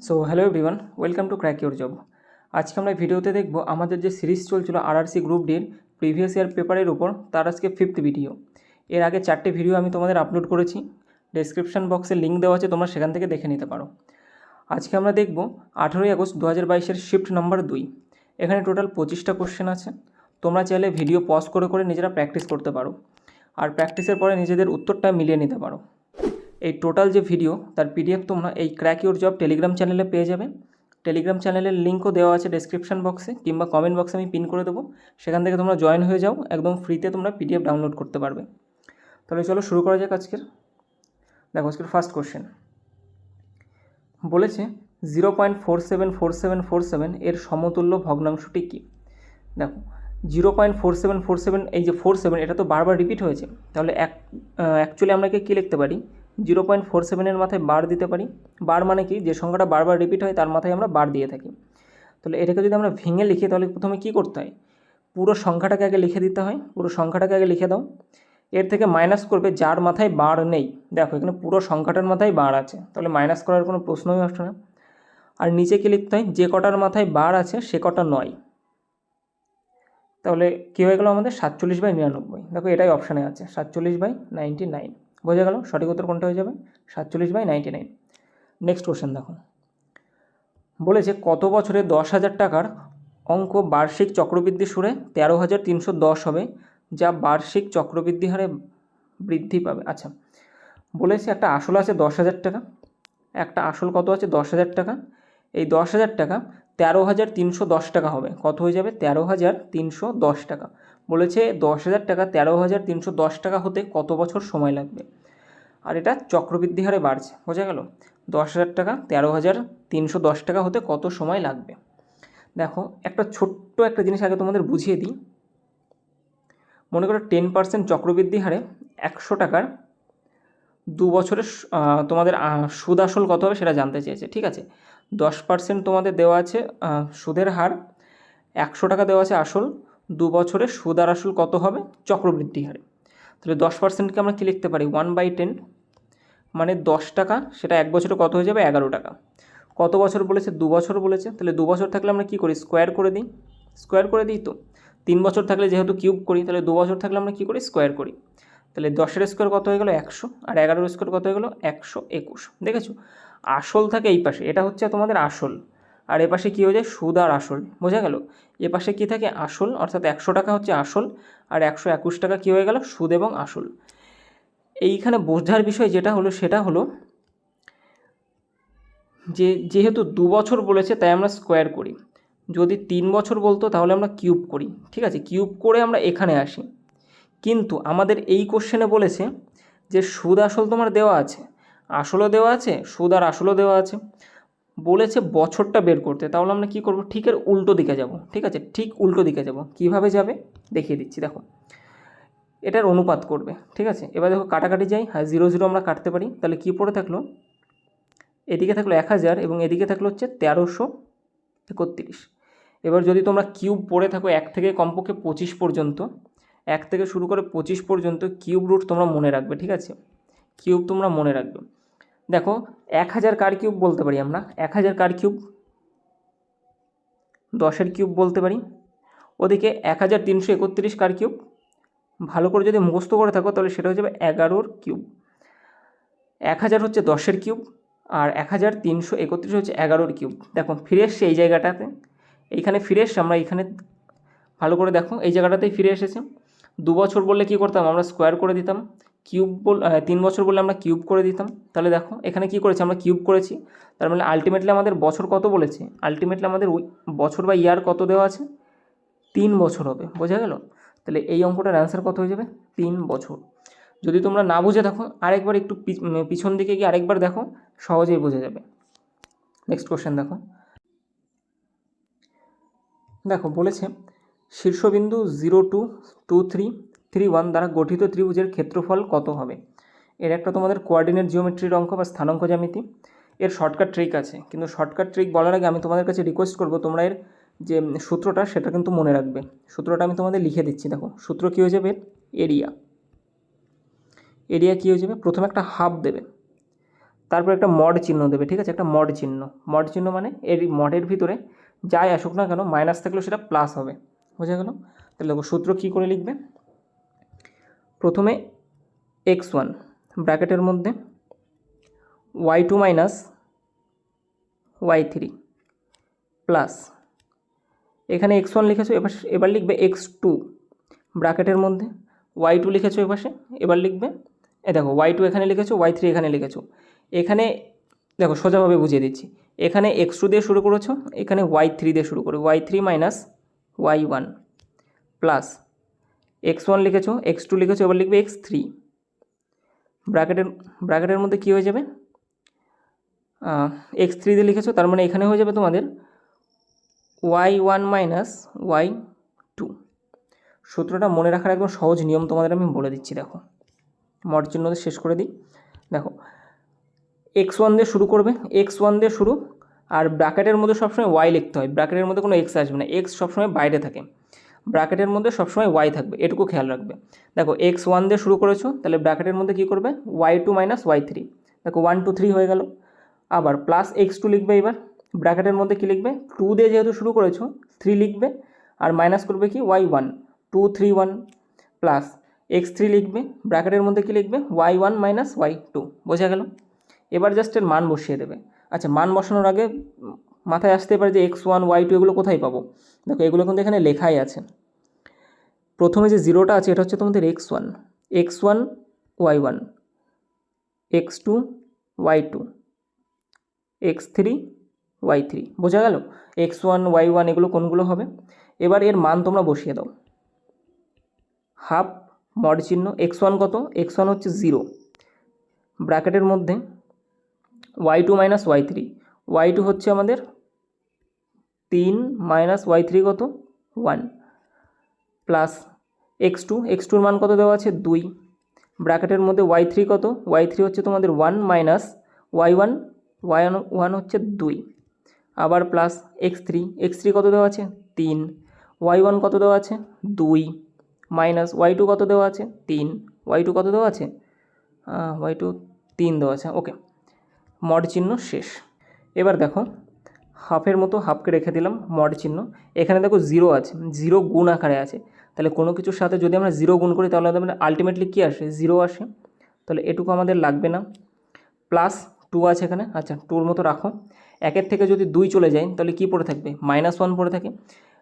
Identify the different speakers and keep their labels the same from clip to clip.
Speaker 1: So hello everyone, welcome to crack your job. আজকে আমরা ভিডিওতে দেখব আমাদের যে সিরিজ চলছিল আরআরসি গ্রুপ ডির প্রিভিয়াস ইয়ার পেপারের উপর, তার আজকে 5th ভিডিও। এর আগে 4টে ভিডিও আমি তোমাদের আপলোড করেছি, ডেসক্রিপশন বক্সে লিঙ্ক দেওয়া আছে, তোমরা সেখান থেকে দেখে নিতে পারো। আজকে আমরা দেখব 18ই আগস্ট 2022-এর শিফট নাম্বার 2। এখানে টোটাল 25টা কোশ্চেন আছে। তোমরা চাইলে ভিডিও পজ করে করে নিজেরা প্র্যাকটিস করতে পারো, আর প্র্যাকটিসের পরে নিজেদের উত্তরটা মিলিয়ে নিতে পারো। এই টোটাল যে ভিডিও তার পিডিএফ তোমরা এই ক্র্যাক ইউর জব টেলিগ্রাম চ্যানেলে পেয়ে যাবে। টেলিগ্রাম চ্যানেলের লিঙ্কও দেওয়া আছে ডেসক্রিপশন বক্সে কিংবা কমেন্ট বক্সে আমি পিন করে দেবো, সেখান থেকে তোমরা জয়েন হয়ে যাও, একদম ফ্রিতে তোমরা পিডিএফ ডাউনলোড করতে পারবে। তাহলে চলো শুরু করা যাক আজকের। দেখো আজকের ফার্স্ট কোশ্চেন বলেছে 0.474747 এর সমতুল্য ভগ্নাংশটি কী। দেখো 0.4747, এই যে 47 এটা তো বারবার রিপিট হয়েছে, তাহলে অ্যাকচুয়ালি আমরা কী লিখতে পারি, 0.47-এর মাথায় বার দিতে পারি। বার মানে কি, যে সংখ্যাটা বারবার রিপিট হয় তার মাথায় আমরা বার দিয়ে থাকি। তাহলে এটাকে যদি আমরা ভেঙে লিখি তাহলে প্রথমে কী করতে হয়, পুরো সংখ্যাটাকে আগে লিখে দিতে হয়। পুরো সংখ্যাটাকে আগে লিখে দাও, এর থেকে মাইনাস করবে যার মাথায় বার নেই। দেখো এখানে পুরো সংখ্যাটার মাথায় বার আছে, তাহলে মাইনাস করার কোনো প্রশ্নই আসছে না। আর নিচে কী লিখতে হয়, যে কটার মাথায় বার আছে সে কটা নয়। তাহলে কী হয়ে গেল আমাদের 47/99। দেখো এটাই অপশানে আছে, 47/99। বোঝা গেল সঠিক উত্তর কোনটা হয়ে যাবে, 47/99। নেক্সট কোশ্চেন দেখো, বলেছে কত বছরে 10,000 টাকার অঙ্ক বার্ষিক চক্রবৃদ্ধি সুরে 13,310 হবে, যা বার্ষিক চক্রবৃদ্ধি হারে বৃদ্ধি পাবে। আচ্ছা, বলেছে একটা আসল আছে 10,000 টাকা, একটা আসল কত আছে 10,000 টাকা। এই 10,000 টাকা 13,310 টাকা হবে, কত হয়ে যাবে 13,310 টাকা। বলেছে 10,000 টাকা 13,310 টাকা হতে কত বছর সময় লাগবে, আর এটা চক্রবৃদ্ধি হারে বাড়ছে। বোঝা গেল 10,000 টাকা 13,310 টাকা হতে কত সময় লাগবে। দেখো একটা ছোট্ট একটা জিনিস আগে তোমাদের বুঝিয়ে দিই। মনে করো 10% চক্রবৃদ্ধি হারে 100 টাকার 2 বছরের তোমাদের সুদ আসল কত হবে সেটা জানতে চেয়েছে। ঠিক আছে, 10% তোমাদের দেওয়া আছে সুদের হার, 100 টাকা দেওয়া আছে আসল, 2 বছরের সুদ আর আসল কত হবে চক্রবৃদ্ধি হারে। তাহলে 10%কে আমরা কী লিখতে পারি, 1/10, মানে 10 টাকা, সেটা 1 বছরে কত হয়ে যাবে 11 টাকা। কত বছর বলেছে, 2 বছর বলেছে, তাহলে 2 বছর থাকলে আমরা কী করি, স্কোয়ার করে দিই। স্কোয়ার করে দিই তো 3 বছর থাকলে যেহেতু কিউব করি, তাহলে 2 বছর থাকলে আমরা কী করি, স্কোয়ার করি। তাহলে 10-এর স্কোয়ার কত হয়ে গেল 100, আর 11-এর স্কোয়ার কত হয়ে গেল 121। দেখেছো, আসল থাকে এই পাশে, এটা হচ্ছে তোমাদের আসল, আর এ পাশে কী হয়ে যায় সুদ আর আসল। বোঝা গেল, এ পাশে কী থাকে আসল, অর্থাৎ 100 টাকা হচ্ছে আসল, আর 121 টাকা কী হয়ে গেল সুদ এবং আসল। এইখানে বোঝার বিষয় যেটা হলো সেটা হলো যে যেহেতু 2 বছর বলেছে তাই আমরা স্কোয়ার করি, যদি 3 বছর বলতো তাহলে আমরা কিউব করি। ঠিক আছে, কিউব করে আমরা এখানে আসি। কিন্তু আমাদের এই কোশ্চেনে বলেছে যে সুদ আসল তোমার দেওয়া আছে, আসলও দেওয়া আছে, সুদ আর আসলও দেওয়া আছে, বলেছে বছরটা বের করতে। তাহলে আমরা কী করব, ঠিক এর উল্টো দিকে যাব। ঠিক আছে, ঠিক উল্টো দিকে যাব। কিভাবে যাবে দেখিয়ে দিচ্ছি। দেখো এটার অনুপাত করবে। ঠিক আছে, এবার দেখো কাটাকাটি যাই, হ্যাঁ 0 0 আমরা কাটতে পারি। তাহলে কী পড়ে থাকলো, এদিকে থাকলো 1000 এবং এদিকে থাকলো হচ্ছে 1331। এবার যদি তোমরা কিউব পড়ে থাকো 1 থেকে কমপক্ষে 25 পর্যন্ত, 1 থেকে শুরু করে 25 পর্যন্ত কিউব রুট তোমরা মনে রাখবে। ঠিক আছে, কিউব তোমরা মনে রাখবে। দেখো 1000 কার কিউব বলতে পারি আমরা, 1000 কার কিউব, 10-এর কিউব বলতে পারি। ওদিকে 1331 কার কিউব, ভালো করে যদি মুখস্থ করে থাকো তাহলে সেটা হয়ে যাবে 11-র কিউব। 1000 হচ্ছে 10-এর কিউব, আর 1331 হচ্ছে 11-র কিউব। দেখো ফিরে এসছে এই জায়গাটাতে, এইখানে ফিরে এসছে, আমরা এইখানে ভালো করে দেখো এই জায়গাটাতেই ফিরে এসেছে। 2 বছর বললে কী করতাম, আমরা স্কোয়ার করে দিতাম। 3 বছর বললে আমরা কিউব করে দিতাম। তাহলে দেখো এখানে কী করেছি, আমরা কিউব করেছি, তার মানে আলটিমেটলি আমাদের বছর কত বলেছে, আলটিমেটলি আমাদের বছর বা ইয়ার কত দেওয়া আছে, 3 বছর হবে। বোঝা গেল, তাহলে এই অঙ্কটার অ্যান্সার কত হয়ে যাবে 3 বছর। যদি তোমরা না বুঝে দেখো আরেকবার একটু পিছন দিকে গিয়ে আরেকবার দেখো, সহজেই বোঝা যাবে। নেক্সট কোশ্চেন দেখো, দেখো বলেছে শীর্ষবিন্দু 0 2 2 3 3 1 দ্বারা গঠিত ত্রিভুজের ক্ষেত্রফল কত হবে। এর একটা তোমাদের কোঅর্ডিনেট জিওমেট্রির অঙ্ক বা স্থানাঙ্ক জ্যামিতি। এর শর্টকাট ট্রিক আছে, কিন্তু শর্টকাট ট্রিক বলার আগে আমি তোমাদের কাছে রিকোয়েস্ট করব তোমরা এর যে সূত্রটা সেটা কিন্তু মনে রাখবে। সূত্রটা আমি তোমাদের লিখে দিচ্ছি। দেখো সূত্র কী হয়ে যাবে, এরিয়া, এরিয়া কী হয়ে যাবে, প্রথমে একটা হাফ দেবে, তারপর একটা মড চিহ্ন দেবে, ঠিক আছে, একটা মড চিহ্ন। মড চিহ্ন মানে এর মডের ভিতরে যাই আসুক না কেন মাইনাস থাকলেও সেটা প্লাস হবে, বোঝা গেল? তাহলে দেখো সূত্র কী করে লিখবে, প্রথমে x1 ব্র্যাকেটের মধ্যে y2 মাইনাস y3 প্লাস, এখানে x1 লিখেছো, এবার লিখবে x2 ব্র্যাকেটের মধ্যে y2 লিখেছো এপাশে, এবার লিখবে দেখো y2 এখানে লিখেছো, y3 এখানে লিখেছো। এখানে দেখো সোজাভাবে বুঝিয়ে দিচ্ছি, এখানে x2 দিয়ে শুরু করেছো, এখানে y3 দিয়ে শুরু করো, y3 minus y1 plus x1 লিখেছো, x2 লিখেছো, এবার লিখবে x3 ব্র্যাকেটের মধ্যে কী হয়ে যাবে, x3 দিয়ে লিখেছো, তার মানে এখানে হয়ে যাবে তোমাদের y1 মাইনাস y2। সূত্রটা মনে রাখার একদম সহজ নিয়ম তোমাদের আমি বলে দিচ্ছি, দেখো মড চিহ্ন দিয়ে শেষ করে দিই। দেখো x1 দিয়ে শুরু করবে, x1 দিয়ে শুরু, আর ব্র্যাকেটের মধ্যে সবসময় y লিখতে হয়, ব্র্যাকেটের মধ্যে কোনো x আসবে না, x সবসময় বাইরে থাকে, ব্র্যাকেটের মধ্যে সবসময় y থাকবে, এটুকু খেয়াল রাখবে। দেখো x1 দিয়ে শুরু করেছো, তাহলে ব্র্যাকেটের মধ্যে কী করবে, y2 মাইনাস y3, দেখো 1 2 3 হয়ে গেল। আবার প্লাস x2 লিখবে, এবার ব্র্যাকেটের মধ্যে কী লিখবে, 2 দিয়ে যেহেতু শুরু করেছো 3 লিখবে, আর মাইনাস করবে কি y1 2 3 1 প্লাস x3 লিখবে, ব্র্যাকেটের মধ্যে কী লিখবে y1 মাইনাস y2, বোঝা গেল? এবার জাস্ট এর মান বসিয়ে দেবে। আচ্ছা, মান বসানোর আগে মাথায় আসতে পারে যে x1 y2 এগুলো কোথায় পাবো, দেখো এগুলো কিন্তু এখানে লেখাই আছে। প্রথমে যে জিরোটা আছে এটা হচ্ছে তোমাদের x1 y1, x2 y2, x3 y3, বোঝা গেল? x1 y1 এগুলো কোনগুলো হবে? এবার এর মান তোমরা বসিয়ে দাও, হাফ মড চিহ্ন, x1 কত, x1 হচ্ছে 0, ব্র্যাকেটের মধ্যে y2 মাইনাস y3, y2 হচ্ছে আমাদের 3 মাইনাস y3 কত 1 প্লাস x2 এর মান কত দেওয়া আছে 2, ব্র্যাকেটের মধ্যে y3 কত, y3 হচ্ছে তোমাদের 1 মাইনাস y1 হচ্ছে 2, আবার প্লাস x3 কত দেওয়া আছে 3, y1 কত দেওয়া আছে 2 মাইনাস y2 কত দেওয়া আছে 3, y2 কত দেওয়া আছে y2 3 দেওয়া আছে। ওকে, মড চিহ্ন শেষ। এবার দেখো হাফের মতো হাফকে রেখে দিলাম, মড চিহ্ন, এখানে দেখো 0 আছে, 0 গুণ আকারে আছে, তাহলে কোনো কিছুর সাথে যদি আমরা 0 গুণ করি তাহলে আমাদের আলটিমেটলি কী আসে 0 আসে, তাহলে এটুকু আমাদের লাগবে না। প্লাস 2 আছে এখানে, আচ্ছা 2-র মতো রাখো। 1-এর থেকে যদি 2 চলে যায় তাহলে কী পড়ে থাকবে, -1 পড়ে থাকে,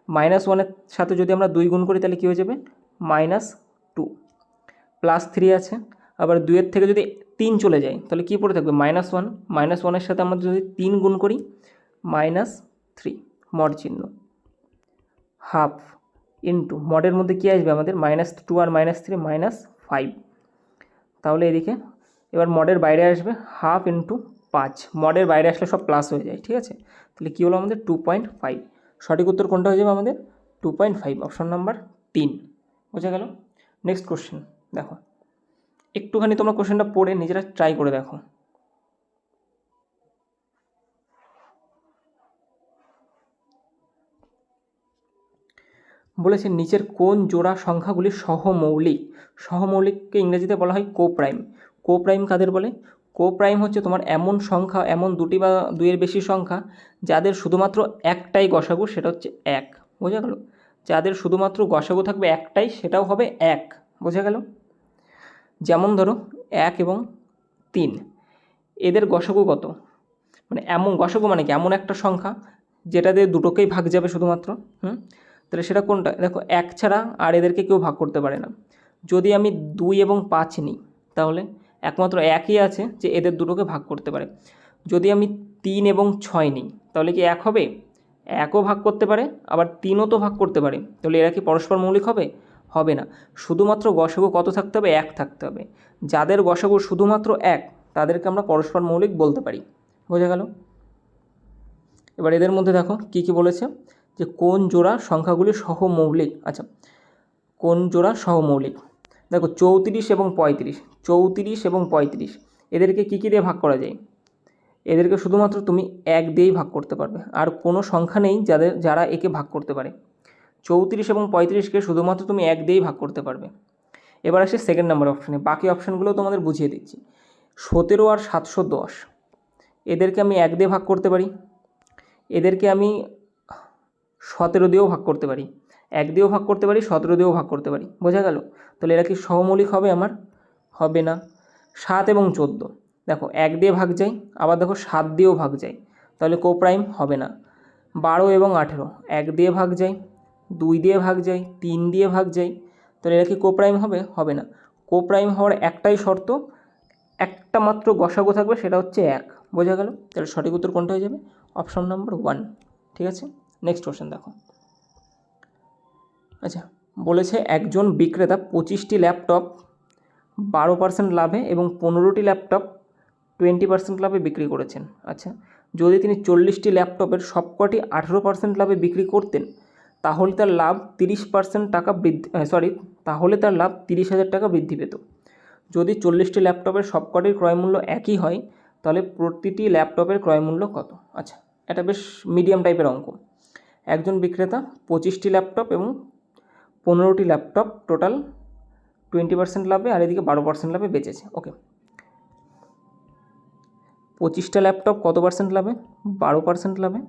Speaker 1: -1-এর সাথে যদি আমরা 2 গুণ করি তাহলে কী হয়ে যাবে -2, প্লাস 3 আছে, আবার 2-এর থেকে যদি 3 চলে যায় তাহলে কী পড়ে থাকবে -1, -1-এর সাথে আমরা যদি 3 গুণ করি -3, মড চিহ্ন, হাফ ইন্টু মডের মধ্যে কী আসবে আমাদের -2 আর -3 -5, তাহলে এদিকে এবার মডের বাইরে আসবে হাফ ইন্টু 5, মডের বাইরে আসলে সব প্লাস হয়ে যায়, ঠিক আছে? তাহলে কী হলো আমাদের 2.5, সঠিক উত্তর কোনটা হয়ে যাবে আমাদের 2.5, অপশন নাম্বার 3, বোঝা গেল? নেক্সট কোশ্চেন দেখো, একটুখানি তোমরা কোশ্চেনটা পড়ে নিজেরা ট্রাই করে দেখো। বলেছে নিচের কোন জোড়া সংখ্যাগুলি সহমৌলিক, সহমৌলিককে ইংরেজিতে বলা হয় কোপ্রাইম। কোপ্রাইম কাদের বলে, কোপ্রাইম হচ্ছে তোমার এমন সংখ্যা, এমন দুটি বা দুইয়ের বেশি সংখ্যা যাদের শুধুমাত্র একটাই গসাগু, সেটা হচ্ছে 1, বোঝা গেল? যাদের শুধুমাত্র গসাগু থাকবে একটাই, সেটাও হবে 1, বোঝা গেল? যেমন ধরো 1 এবং 3, এদের গসাগু কত, মানে এমন গসাগু মানে কি এমন একটা সংখ্যা যেটা দিয়ে দুটোকেই ভাগ যাবে শুধুমাত্র, তাহলে সেটা কোনটা, দেখো 1 ছাড়া আর এদেরকে কেউ ভাগ করতে পারে না। যদি আমি 2 এবং 5 নিই তাহলে একমাত্র একই আছে যে এদের দুটোকে ভাগ করতে পারে। যদি আমি 3 এবং 6 নিই তাহলে কি 1 হবে, 1ও ভাগ করতে পারে আবার 3ও তো ভাগ করতে পারে, তাহলে এরা কি পরস্পর মৌলিক হবে, হবে না। শুধুমাত্র গসাগু কত থাকতে হবে, 1 থাকতে হবে। যাদের গসাগু শুধুমাত্র 1 তাদেরকে আমরা পরস্পর মৌলিক বলতে পারি, বোঝা গেল? এবার এদের মধ্যে দেখো কি কি বলেছে, যে কোন জোড়া সংখ্যাগুলি সহমৌলিক। আচ্ছা, কোন জোড়া সহমৌলিক, দেখো 34 এবং 35, এদেরকে কী কী দিয়ে ভাগ করা যায়, এদেরকে শুধুমাত্র তুমি 1 দিয়েই ভাগ করতে পারবে, আর কোনো সংখ্যা নেই যারা একে ভাগ করতে পারে। 34 এবং 35কে শুধুমাত্র তুমি 1 দিয়েই ভাগ করতে পারবে। এবার আসে সেকেন্ড নাম্বার অপশানে, বাকি অপশানগুলো তোমাদের বুঝিয়ে দিচ্ছি। 17 আর 710, এদেরকে আমি 1 দিয়ে ভাগ করতে পারি, এদেরকে আমি 17 দিয়েও ভাগ করতে পারি, 1 দিয়েও ভাগ করতে পারি, 17 দিয়েও ভাগ করতে পারি। বোঝা গেল? তাহলে এরা কি সহমৌলিক হবে আমার? হবে না। 7 এবং 14 দেখো 1 দিয়ে ভাগ যায়, আবার দেখো 7 দিয়েও ভাগ যায়, তাহলে কোপ্রাইম হবে না। 12 এবং 18 1 দিয়ে ভাগ যায়, 2 দিয়ে ভাগ যায়, 3 দিয়ে ভাগ যায়, তাহলে এরা কি কোপ্রাইম হবে? হবে না। কোপ্রাইম হওয়ার একটাই শর্ত, একটা মাত্র গসাগু থাকবে, সেটা হচ্ছে 1। বোঝা গেল? তাহলে সঠিক উত্তর কোনটা হয়ে যাবে? Option number 1। ঠিক আছে, নেক্সট কোশ্চেন দেখো। আচ্ছা, বলেছে একজন বিক্রেতা 25টি ল্যাপটপ 12% লাভে এবং 15টি ল্যাপটপ 20% লাভে বিক্রি করেছেন। আচ্ছা, যদি তিনি 40টি ল্যাপটপের সবকটি 18% লাভে বিক্রি করতেন, তাহলে তার লাভ 30% টাকা বৃদ্ধি তাহলে তার লাভ 30,000 টাকা বৃদ্ধি পেত। যদি 40টি ল্যাপটপের সবকটির ক্রয়মূল্য একই হয়, তাহলে প্রতিটি ল্যাপটপের ক্রয়মূল্য কত? আচ্ছা, এটা বেশ মিডিয়াম টাইপের অঙ্ক। একজন বিক্রেতা 25টি ল্যাপটপ এবং 15টি ল্যাপটপ টোটাল 20% লাভে আর এদিকে 12% লাভে বেচেছে। ওকে, 25টা ল্যাপটপ কত পার্সেন্ট লাভে? 12% লাভে,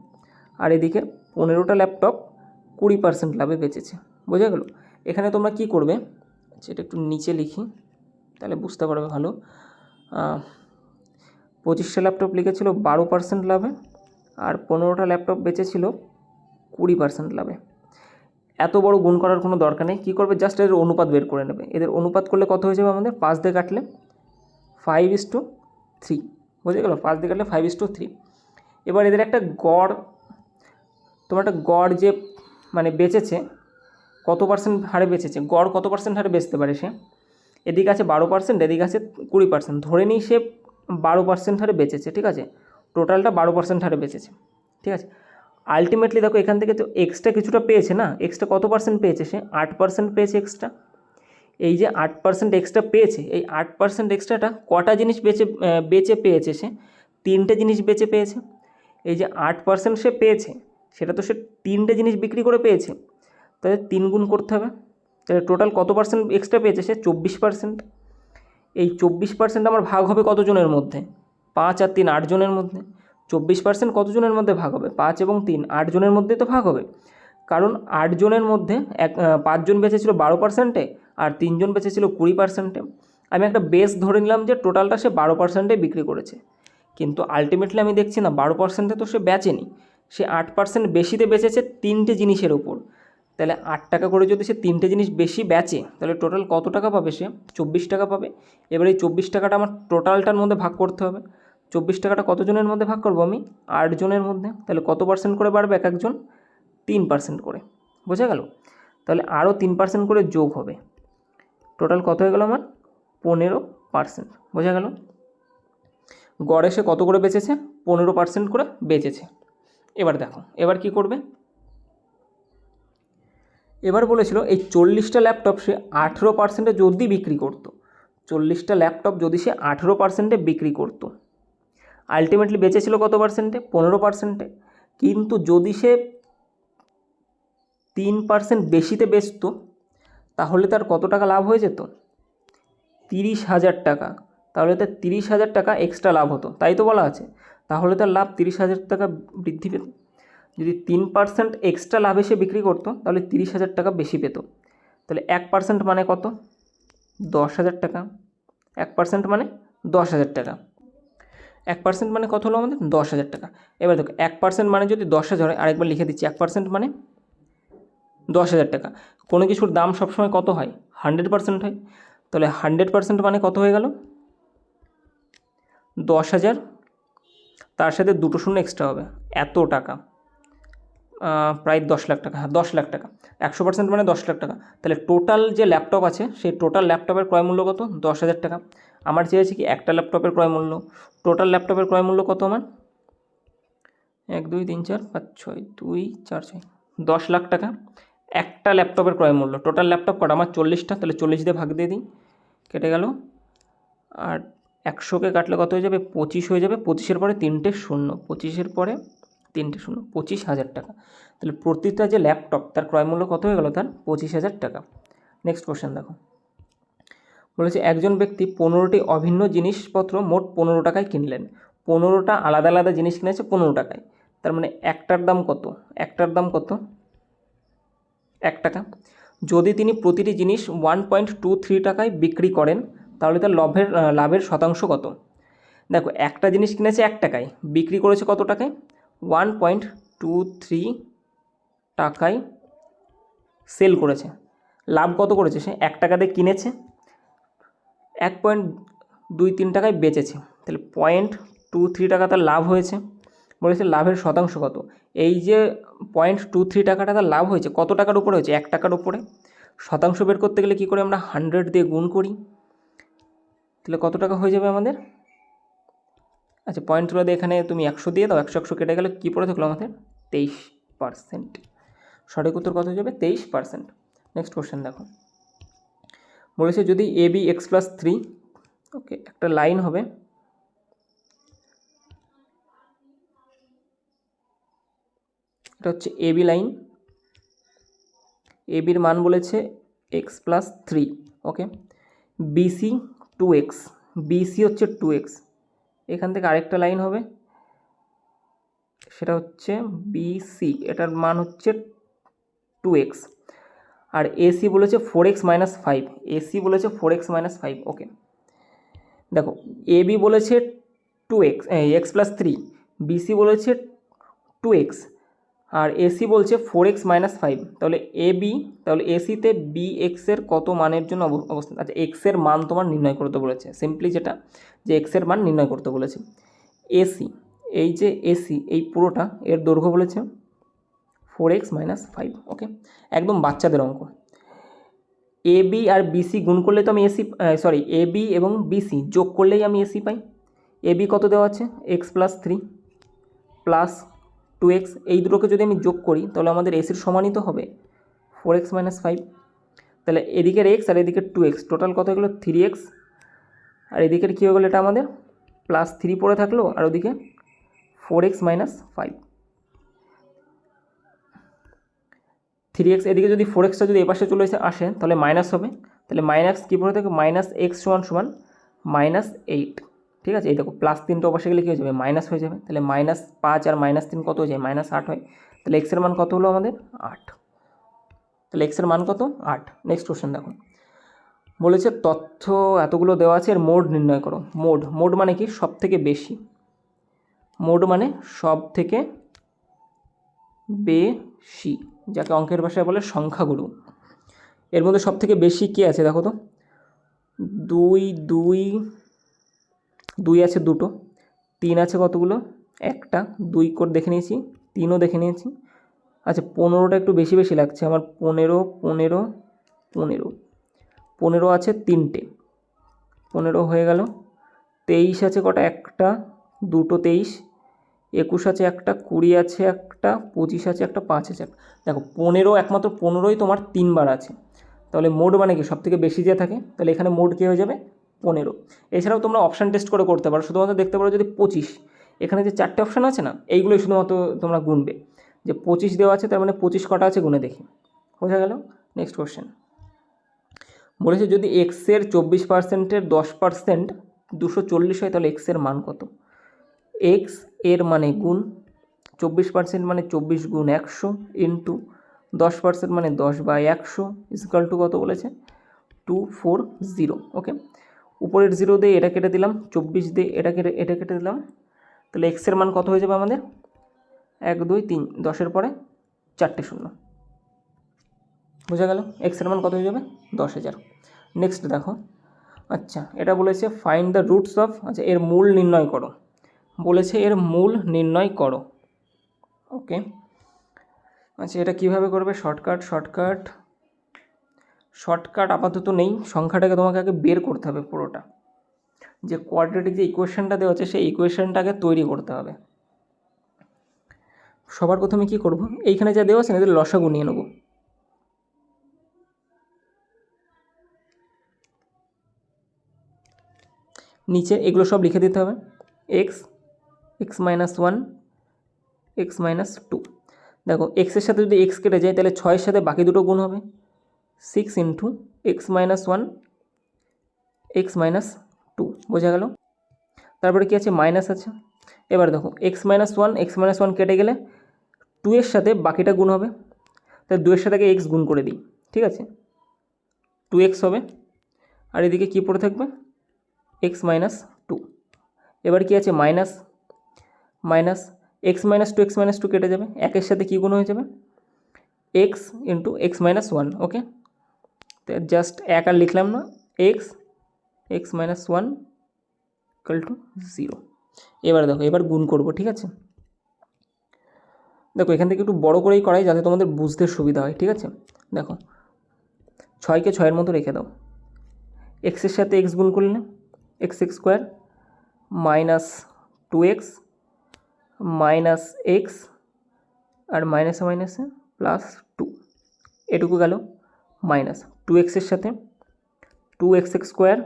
Speaker 1: আর এদিকে 15টা ল্যাপটপ 20% লাভে বেচেছে। বোঝা গেল? এখানে তোমরা কি করবে, সেটা একটু নিচে লিখি তাহলে বুঝতে পারবে ভালো। 25টা ল্যাপটপ লিখেছিল 12% লাভে, আর 15টা ল্যাপটপ বেচেছিল 20% লাভে। এত বড় গুণ করার কোনো দরকার নেই। কী করবে, জাস্ট এদের অনুপাত বের করে নেবে। এদের অনুপাত করলে কত হয়ে যাবে আমাদের? 5 দিয়ে কাটলে 5:3। বুঝে গেল? 5 দিয়ে কাটলে 5:3। এবার এদের একটা গড়, তোমার একটা গড় যে মানে বেচেছে, কত পার্সেন্ট হারে বেচেছে, গড় কত পার্সেন্ট হারে বেচতে পারে সে। এদিকে আছে 12%, এদিকে আছে 20%। ধরে নিই সে 12% হারে বেচেছে, ঠিক আছে, টোটালটা 12% হারে বেচেছে, ঠিক আছে। আলটিমেটলি দেখো এখান থেকে তো এক্সট্রা কিছুটা পেয়েছে না, এক্সট্রা কত পার্সেন্ট পেয়েছে সে? 8% পেয়েছে এক্সট্রা। এই যে 8% এক্সট্রা পেয়েছে, এই 8% এক্সট্রাটা কটা জিনিস বেচে পেয়েছে সে? 3টে জিনিস বেচে পেয়েছে। এই যে 8% সে পেয়েছে, সেটা তো সে 3টে জিনিস বিক্রি করে পেয়েছে, তাহলে 3 গুণ করতে হবে। তাহলে টোটাল কত পার্সেন্ট এক্সট্রা পেয়েছে সে? 24%। এই 24% আমার ভাগ হবে কতজনের মধ্যে? 5 আর 3 8 জনের মধ্যে। 24% কতজনের মধ্যে ভাগ হবে? 5 এবং 3 8 জনের মধ্যেই তো ভাগ হবে, কারণ 8 জনের মধ্যে 5 জন বেঁচেছিল 12%-এ আর 3 জন বেঁচেছিল 20%-এ। আমি একটা বেস ধরে নিলাম যে টোটালটা সে 12%-এ বিক্রি করেছে, কিন্তু আলটিমেটলি আমি দেখছি না 12%-এ তো সে বেচেনি, সে 8% বেশিতে বেচেছে 3টে জিনিসের ওপর। তাহলে 8 টাকা করে যদি সে 3টে জিনিস বেশি বেচে, তাহলে টোটাল কত টাকা পাবে সে? 24 টাকা পাবে। এবার এই 24 টাকাটা আমার টোটালটার মধ্যে ভাগ করতে হবে। 24 টাকাটা কতজনের মধ্যে ভাগ করবো আমি? 8 জনের মধ্যে। তাহলে কত পার্সেন্ট করে বাড়বে এক একজন? 3% করে। বোঝা গেল? তাহলে আরও 3% করে যোগ হবে, টোটাল কত হয়ে গেল আমার? 15%। বোঝা গেল? গড়ে সে কত করে বেচেছে? 15% করে বেচেছে। এবার দেখো, এবার কি করবে? এবার বলেছিল এই 40টা ল্যাপটপ সে 18%-এ যদি বিক্রি করতো, 40টা ল্যাপটপ যদি সে 18%-এ বিক্রি করতো, আলটিমেটলি বেচেছিল কত পার্সেন্টে? 15%-এ। কিন্তু যদি সে 3% বেশিতে বেচতো, তাহলে তার কত টাকা লাভ হয়ে যেত? 30,000 টাকা। তাহলে তার 30,000 টাকা এক্সট্রা লাভ হতো, তাই তো বলা আছে। তাহলে তার লাভ 30,000 টাকা বৃদ্ধি পেত। যদি 3% এক্সট্রা লাভে সে বিক্রি করতো, তাহলে 30,000 টাকা বেশি পেত। তাহলে 1% মানে কত? 10,000 টাকা। 1% মানে 10,000 টাকা। 1% মানে কত হলো আমাদের? 10,000 টাকা। এবার দেখো 1% মানে যদি 10,000 হয়, আরেকবার লিখে দিচ্ছি, 1% মানে 10,000 টাকা। কোনো কিছুর দাম সবসময় কত হয়? 100% হয়। তাহলে 100% মানে কত হয়ে গেল? 10,000, তার সাথে 2টো শূন্য এক্সট্রা হবে, এত টাকা, প্রায় 10 লাখ টাকা। হ্যাঁ, 10 লাখ টাকা। 100% মানে 10 লাখ টাকা। তাহলে টোটাল যে ল্যাপটপ আছে, সেই টোটাল ল্যাপটপের ক্রয় মূল্য কত? 10,000 টাকা। আমার চেয়েছে কি একটা ল্যাপটপের ক্রয় মূল্য। টোটাল ল্যাপটপের ক্রয় মূল্য কত আমার? 1 2 3 4 5 6 2 4 6 10 লাখ টাকা একটা ল্যাপটপের ক্রয় মূল্য। টোটাল ল্যাপটপ কটা আমার? 40টা। তাহলে 40 দিয়ে ভাগ দিয়ে দিই, কেটে গেল। আর 100কে কাটলে কত হয়ে যাবে? 25 হয়ে যাবে। 25-এর পরে 3টে শূন্য, 25-এর পরে 3টে শূন্য, 25,000 টাকা। তাহলে প্রতিটা যে ল্যাপটপ, তার ক্রয় মূল্য কত হয়ে গেল? তার 25,000 টাকা। নেক্সট কোশ্চেন দেখো, বলেছে একজন ব্যক্তি 15টি অভিন্ন জিনিসপত্র মোট 15 টাকায় কিনলেন। 15টা আলাদা আলাদা জিনিস কিনেছে 15 টাকায়, তার মানে একটার দাম কত? একটার দাম কত? 1 টাকা। যদি তিনি প্রতিটি জিনিস 1.23 টাকায় বিক্রি করেন তাহলে তার লাভের শতাংশ কত? দেখো, একটা জিনিস কিনেছে 1 টাকায়, বিক্রি করেছে কত টাকায়? 1.23 টাকায় সেল করেছে। লাভ কত করেছে? সে 1 টাকাতে কিনেছে, 1.23 টাকায় বেচেছে, তাহলে 0.23 টাকা তার লাভ হয়েছে। বলেছে লাভের শতাংশ কত? এই যে 0.23 টাকাটা তার লাভ হয়েছে কত টাকার উপরে হয়েছে? 1 টাকার উপরে। শতাংশ বের করতে গেলে কী করে? আমরা 100 দিয়ে গুণ করি, তাহলে কত টাকা হয়ে যাবে আমাদের? আচ্ছা, পয়েন্ট তুলে দিয়ে এখানে তুমি 100 দিয়ে দাও, 100 কেটে গেলে কী পড়ে থাকলো আমাদের? 23%। সঠিক উত্তর কত হয়ে যাবে? 23%। নেক্সট কোশ্চেন দেখো, বলেছে যদি এ বি এক্স প্লাস 3, ওকে, একটা লাইন হবে, এটা হচ্ছে এ বি লাইন, এ বির মান বলেছে এক্স প্লাস 3, ওকে, বিসি 2x, বিসি হচ্ছে 2x, এখান থেকে আরেকটা লাইন হবে, সেটা হচ্ছে বিসি, এটার মান হচ্ছে 2x, আর এসি বলেছে 4x মাইনাস 5, এসি বলেছে 4x মাইনাস 5, ওকে। দেখো, এ বি বলেছে 2x এক্স প্লাস 3, বিসি বলেছে 2x, আর এসি বলছে 4x মাইনাস 5, তাহলে তাহলে এসিতে বি এক্সের কত মানের জন্য অবস্থান? আচ্ছা, এক্সের মান তোমার নির্ণয় করতে বলেছে, সিম্পলি যেটা যে এক্সের মান নির্ণয় করতে বলেছে। এসি, এই যে এসি, এই পুরোটা এর দৈর্ঘ্য বলেছে 4x মাইনাস 5, ওকে, একদম বাচ্চাদের অঙ্ক। এ বি আর বিসি গুণ করলে তো আমি এ বি এবং বিসি যোগ করলেই আমি এসি পাই। এ বি কত দেওয়া আছে? এক্স প্লাস 3 প্লাস 2x, এই দুটোকে যদি আমি যোগ করি তাহলে আমাদের এসির সমানই তো হবে 4x মাইনাস 5, তাহলে এদিকের এক্স আর এদিকের 2x, টোটাল কত হয়ে গেলো? 3x, আর এদিকের কী হয়ে গেলো? এটা আমাদের প্লাস 3 পড়ে থাকলো, আর ওদিকে 4x মাইনাস 5, 3x, এদিকে যদি 4xটা যদি এপাশে চলে আসে তাহলে মাইনাস হবে, তাহলে মাইনাস কী পড়ে থাকে? মাইনাস এক্স সমান -8, ঠিক আছে। এই দেখো, প্লাস 3টা ওপাশে গেলে কী হয়ে যাবে? মাইনাস হয়ে যাবে, তাহলে -5 আর -3 কত হয়ে যায়? -8 হয়, তাহলে এক্সের মান কত হলো আমাদের? 8, তাহলে এক্সের মান কত? 8। নেক্সট কোশ্চেন দেখো, বলেছে তথ্য এতগুলো দেওয়া আছে, এর মোড নির্ণয় করো। মোড মানে কি? সব থেকে বেশি, মোড মানে সব থেকে বেশি, যাকে অঙ্কের ভাষায় বলে সংখ্যাগুরু। এর মধ্যে সব থেকে বেশি কে আছে দেখো তো? 2 আছে দুটো, 3 আছে কতগুলো? একটা, 2 করে দেখে নিয়েছি, 3ও দেখে নিয়েছি। আচ্ছা, 15টা একটু বেশি বেশি লাগছে আমার, 15 আছে 3টে, 15 হয়ে গেল। 23 আছে কটা? একটা, দুটো 23, 21 আছে একটা, 20 আছে একটা, 25 আছে একটা, 5 আছে একটা। দেখো, 15, একমাত্র 15ই তোমার 3 বার আছে, তাহলে মোড মানে কি? সব থেকে বেশি যে থাকে, তাহলে এখানে মোড কী হয়ে যাবে? 15। এছাড়াও তোমরা অপশান টেস্ট করে করতে পারো, শুধুমাত্র দেখতে পারো যদি 25, এখানে যে 4টে অপশান আছে না, এইগুলোই শুধুমাত্র তোমরা গুনবে, যে 25 দেওয়া আছে তার মানে 25 কটা আছে গুনে দেখি, বোঝা গেল। নেক্সট কোশ্চেন বলেছে যদি এক্সের 24%-এর 10% 240 হয় তাহলে এক্সের মান কত? এক্স এর মানে গুণ 24% মানে 24 গুণ 100 ইন্টু 10% মানে 10/100 ইকুয়াল টু কত বলেছে? 240, ওকে। উপরের 0 দিয়ে এটা কেটে দিলাম, 24 দিয়ে এটা কেটে দিলাম, তাহলে এক্সের মান কত হয়ে যাবে আমাদের? 1 2 3, 10-এর পরে 4টে শূন্য, বোঝা গেল। এক্সের মান কত হয়ে যাবে? 10,000। নেক্সট দেখো, আচ্ছা, এটা বলেছে ফাইন্ড দ্য রুটস অফ, আচ্ছা, এর মূল নির্ণয় করো, বলেছে এর মূল নির্ণয় করো, ওকে। আচ্ছা, এটা কিভাবে করবে? শর্টকাট আপাতত নেই, সংখ্যাটাকে তোমাকে আগে বের করতে হবে পুরোটা, যে কোয়াড্রেটিক যে ইকুয়েশনটা দেওয়া আছে সেই ইকুয়েশনটাকে তৈরি করতে হবে। সবার প্রথমে কি করব? এইখানে যা দেওয়া আছে এদের লসাগু নিয়ে নেব, নিচে এগুলো সব লিখে দিতে হবে, x মাইনাস 1, x মাইনাস 2। দেখো, এক্সের সাথে যদি এক্স কেটে যায় তাহলে 6-এর সাথে বাকি দুটো গুণ হবে, 6 into x minus 1, x minus 2, বোঝা গেল। তারপরে কি আছে? মাইনাস আছে, এবার দেখো x-1 কেটে গেলে 2 এর সাথে বাকিটা গুণ হবে, তাই 2 এর সাথে x গুণ করে দিই, ঠিক আছে, 2x হবে। আর এদিকে কী পড়ে থাকবে, x-2। এবার কি আছে, মাইনাস x-2 কেটে যাবে, একের সাথে কী গুণ হয়ে যাবে, x ইন্টু x-1, ওকে। তো জাস্ট এক আর লিখলাম না, x-1 ইকুয়াল টু 0। এবার দেখো, এবার গুণ করব, ঠিক আছে। দেখো এখান থেকে একটু বড় করেই করাই যাতে তোমাদের বুঝতে সুবিধা হয়, ঠিক আছে। দেখো 6কে 6-এর মতো রেখে দাও, এক্সের সাথে x গুণ করলে x² minus 2x minus x আর মাইনাসে মাইনাসে প্লাস 2, এটুকু গেল, মাইনাস 2x এর সাথে 2x²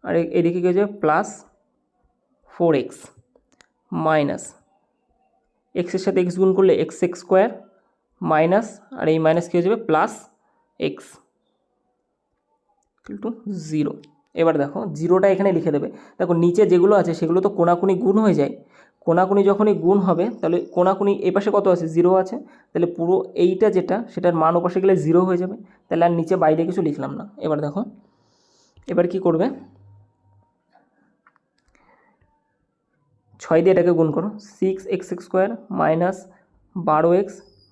Speaker 1: আর এদিকে কী হয়ে যাবে প্লাস 4x মাইনাস এক্সের সাথে এক্স গুণ করলে x² মাইনাস আর এই মাইনাস কী হয়ে যাবে প্লাস x টু 0। এবার দেখো জিরোটা এখানে লিখে দেবে। দেখো নিচে যেগুলো আছে সেগুলো তো কোনাকুনি গুণ হয়ে যায়, কোনাকুনি যখনই গুণ হবে তাহলে কোনাকুনি এই পাশে কত আছে, 0 আছে, তাহলে পুরো এইটা যেটা সেটার মান ওপাশে গেলে 0 হয়ে যাবে, তাহলে আর নিচে বাইরে কিছু লিখলাম না। এবার দেখো এবার কি করবে, 6 দিয়ে এটাকে গুণ করো, 6x² minus 12x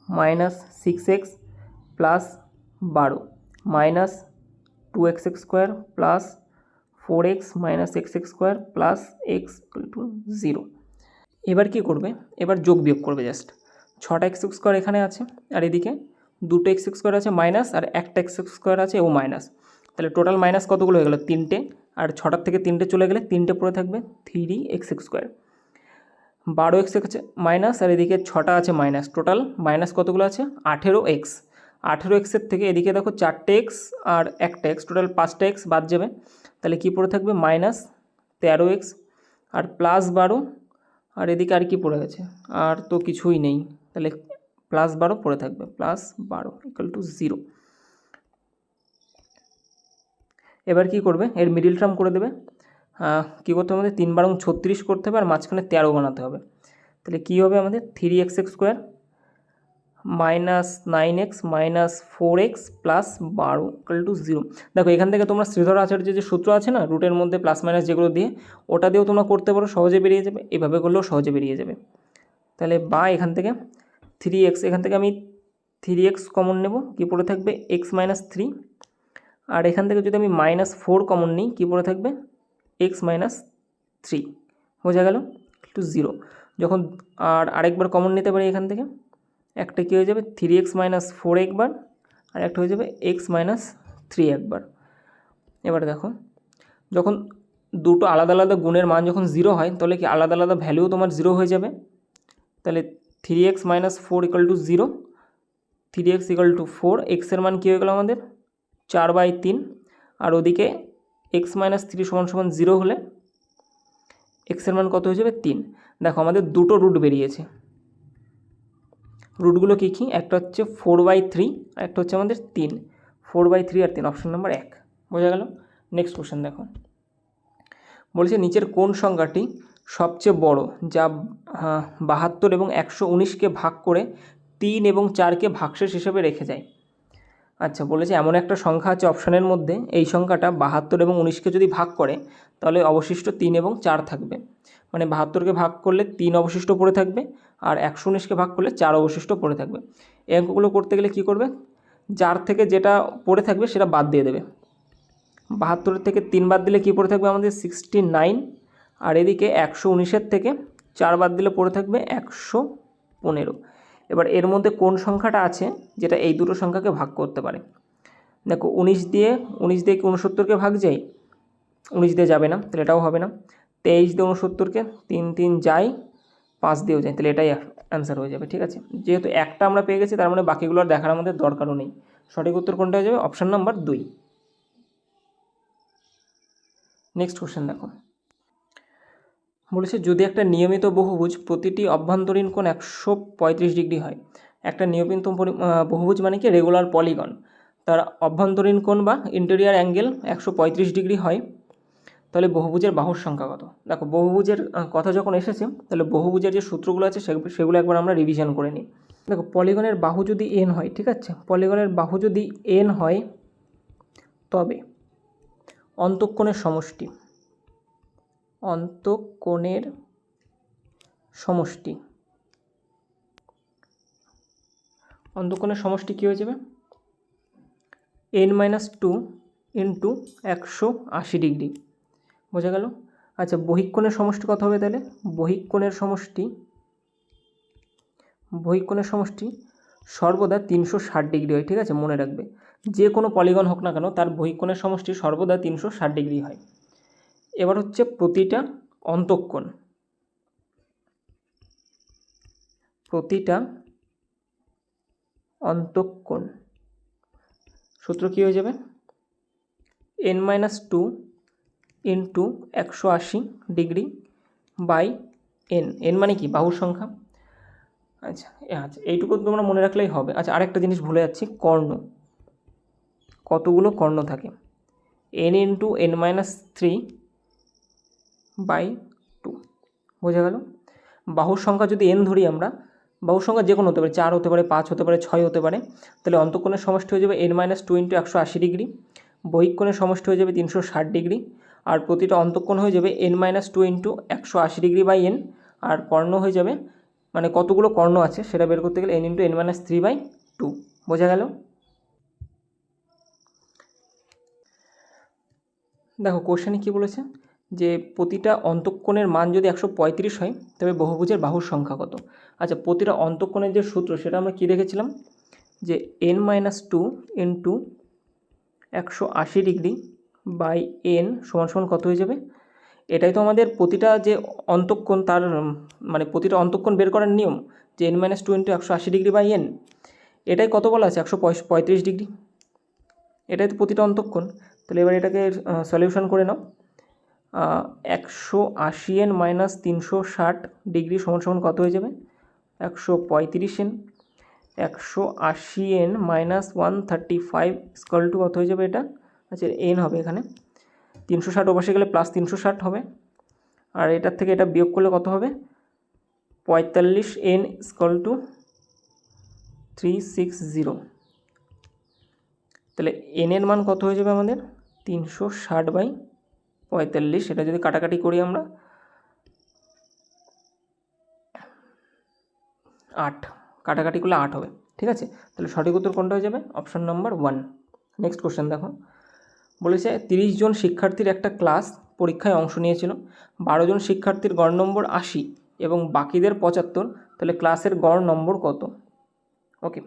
Speaker 1: minus 6x plus 12 minus 2x² plus 4x minus x² plus x equal to 0। এবার কি করবে, এবার যোগ বিয়োগ করবে, জাস্ট 6টা x² এখানে আছে আর এদিকে 2টো x² আছে মাইনাস আর একটা x² আছে ও মাইনাস, তাহলে টোটাল মাইনাস কতগুলো হয়ে গেল, 3টে, আর 6টার থেকে 3টে চলে গেলে 3টে পড়ে থাকবে 3x²। 12x আছে মাইনাস আর এদিকে 6টা আছে মাইনাস, টোটাল মাইনাস কতগুলো আছে 18x। 18xের থেকে এদিকে দেখো 4টে x আর একটা x, টোটাল 5টা x বাদ যাবে, তাহলে কি পড়ে থাকবে মাইনাস 13x আর প্লাস 12 আর এদিকে আর কি পড়ে গেছে, আর তো কিছুই নেই, তাহলে প্লাস 12 পড়ে থাকবে, প্লাস 12 ইকুয়াল টু 0। এবার কি করবে, এর মিডিল টার্ম করে দেবে, কী করতে হবে আমাদের 3 বারং 36 করতে হবে আর মাঝখানে 13 বানাতে হবে, তাহলে কী হবে আমাদের 3x² minus 9x minus 4x plus 12 equal to 0। দেখো এখান থেকে তোমরা শ্রীধর আচার্যের যে সূত্র আছে না রুটের মধ্যে প্লাস মাইনাস যেগুলো দিয়ে, ওটা দিয়েও তোমরা করতে পারো, সহজে বেরিয়ে যাবে, এভাবে করলেও সহজে বেরিয়ে যাবে। তাহলে বা এখান থেকে 3x, এখান থেকে আমি 3x কমন নেব, কী পড়ে থাকবে x-3, আর এখান থেকে যদি আমি -4 কমন নিই কী পড়ে থাকবে x-3, বোঝা গেল, টু 0। যখন আর আরেকবার কমন নিতে পারি এখান থেকে, একটা কী হয়ে যাবে 3x-4 একবার আর একটা হয়ে যাবে x-3 একবার। এবার দেখো যখন দুটো আলাদা আলাদা গুণের মান যখন 0 হয় তাহলে কি আলাদা আলাদা ভ্যালুও তোমার 0 হয়ে যাবে, তাহলে 3x-4 equal to 0, 3x equal to 4, এক্সের মান কী হয়ে গেল আমাদের 4/3 আর ওদিকে x-3 সমান 0 হলে এক্সের মান কত হয়ে যাবে 3। দেখো আমাদের দুটো রুট বেরিয়েছে, রুটগুলো কী কী, একটা হচ্ছে 4/3 আর একটা হচ্ছে আমাদের 3, 4/3 আর 3, অপশন নাম্বার 1, বোঝা গেল। নেক্সট কোশ্চেন দেখো, বলেছে নিচের কোন সংখ্যাটি সবচেয়ে বড় যা 72 এবং 119কে ভাগ করে 3 এবং 4কে ভাগশেষ হিসেবে রেখে যায়। আচ্ছা বলেছে এমন একটা সংখ্যা আছে অপশানের মধ্যে, এই সংখ্যাটা 72 এবং 19কে যদি ভাগ করে তাহলে অবশিষ্ট 3 এবং 4 থাকবে, মানে 72কে ভাগ করলে 3 অবশিষ্ট পড়ে থাকবে আর 119কে ভাগ করলে 4 অবশিষ্ট পড়ে থাকবে। এই অঙ্কগুলো করতে গেলে কী করবে, 4 থেকে যেটা পড়ে থাকবে সেটা বাদ দিয়ে দেবে, 72 থেকে 3 বাদ দিলে কী পড়ে থাকবে আমাদের 69, আর এদিকে 119-এর থেকে 4 বাদ দিলে পড়ে থাকবে 115। এবার এর মধ্যে কোন সংখ্যাটা আছে যেটা এই দুটো সংখ্যাকে ভাগ করতে পারে। দেখো 19 দিয়ে কি 69কে ভাগ যায়, 19 দিয়ে যাবে না, তাহলে এটাও হবে না। 23 দিয়ে 69কে 3 যায়, 5 দিয়েও যায়, তাহলে এটাই অ্যান্সার হয়ে যাবে, ঠিক আছে। যেহেতু একটা আমরা পেয়ে গেছি তার মানে বাকিগুলো আর দেখার আমাদের দরকারও নেই। সঠিক উত্তর কোনটা হয়ে যাবে, অপশান নাম্বার 2। নেক্সট কোশ্চেন দেখো, বলেছে যদি একটা নিয়মিত বহুভুজ প্রতিটি অভ্যন্তরীণ কোণ 135 ডিগ্রি হয়, একটা নিয়মিত বহুভুজ মানে কি রেগুলার পলিগন, তার অভ্যন্তরীণ কোণ বা ইন্টেরিয়ার অ্যাঙ্গেল 135 ডিগ্রি হয়, তাহলে বহুভুজের বাহুর সংখ্যা কত? দেখো বহুভুজের কথা যখন এসেছে তাহলে বহুভুজের যে সূত্রগুলো আছে সেগুলো একবার আমরা রিভিশন করে নিই। দেখো পলিগনের বাহু যদি n হয়, ঠিক আছে, পলিগনের বাহু যদি n হয় তবে অন্তঃকোণের সমষ্টি কী হয়ে যাবে? n-2 into 180 degree. বোঝা গেল? আচ্ছা বহিঃকোণের সমষ্টি কত হবে তাহলে? বহিঃকোণের সমষ্টি সর্বদা 360 ডিগ্রি হয়, ঠিক আছে, মনে রাখবে। যে কোনো পলিগন হোক না কেন তার বহিঃকোণের সমষ্টি সর্বদা 360 ডিগ্রি হয়। এবার হচ্ছে প্রতিটা অন্তঃকোণ সূত্র কী হয়ে যাবে? n-2 into 180 degree by n মানে কি? বাহুর সংখ্যা। আচ্ছা এইটুকু তোমরা মনে রাখলেই হবে। আচ্ছা আরেকটা জিনিস ভুলে যাচ্ছি, কর্ণ। কতগুলো কর্ণ থাকে? n into n-3 by 2। বোঝা গেল? বাহুর সংখ্যা যদি n ধরি আমরা, বাহুর সংখ্যা যে কোনো হতে পারে, 4 হতে পারে, 5 হতে পারে, 6 হতে পারে, তাহলে অন্তঃকোণের সমষ্টি হয়ে যাবে n-2 ইন্টু 180 ডিগ্রি, বহিঃকোণের সমষ্টি হয়ে যাবে 360 ডিগ্রি, আর প্রতিটা অন্তঃকোণ হয়ে যাবে n-2 into 180 degree by n, আর কর্ণ হয়ে যাবে, মানে কতগুলো কর্ণ আছে সেটা বের করতে গেলে n ইন্টু n-3 বাই 2। বোঝা গেল? দেখো কোশ্চেনে কী বলেছে যে প্রতিটা অন্তঃকোণের মান যদি 135 হয় তবে বহুভুজের বাহুর সংখ্যা কত? আচ্ছা প্রতিটা অন্তঃকোণের যে সূত্র সেটা আমরা কী দেখেছিলাম যে n-2 into 180 degree by n সমান কত হয়ে যাবে? এটাই তো আমাদের প্রতিটা যে অন্তঃকোণ তার মানে প্রতিটা অন্তঃকোণ বের করার নিয়ম, যে n-2 into 180 degree by n, এটাই কত বলা আছে? 135 ডিগ্রি। এটাই তো প্রতিটা অন্তঃকোণ। তাহলে এবার এটাকে সলিউশন করে নাও। 180n মাইনাস 360 ডিগ্রি সমান কত হয়ে যাবে? 135n। 180n minus 135 equal to কত হয়ে যাবে এটা? আচ্ছা n হবে এখানে, 360 ওপাশে গেলে প্লাস 360 হবে, আর এটার থেকে এটা বিয়োগ করলে কত হবে? 45n equal to 360। তাহলে n এর মান কত হয়ে যাবে আমাদের? 360 বাই 45। এটা যদি কাটাকাটি করি আমরা 8, কাটাকাটি করলে 8 হবে, ঠিক আছে। তাহলে সঠিক উত্তর কোনটা হয়ে যাবে? Option number 1। নেক্সট কোশ্চেন দেখো, বলেছে 30 জন শিক্ষার্থীর একটা ক্লাস পরীক্ষায় অংশ নিয়েছিল, 12 জন শিক্ষার্থীর গড় নম্বর 80 এবং বাকিদের 75, তাহলে ক্লাসের গড় নম্বর কত? ওকে,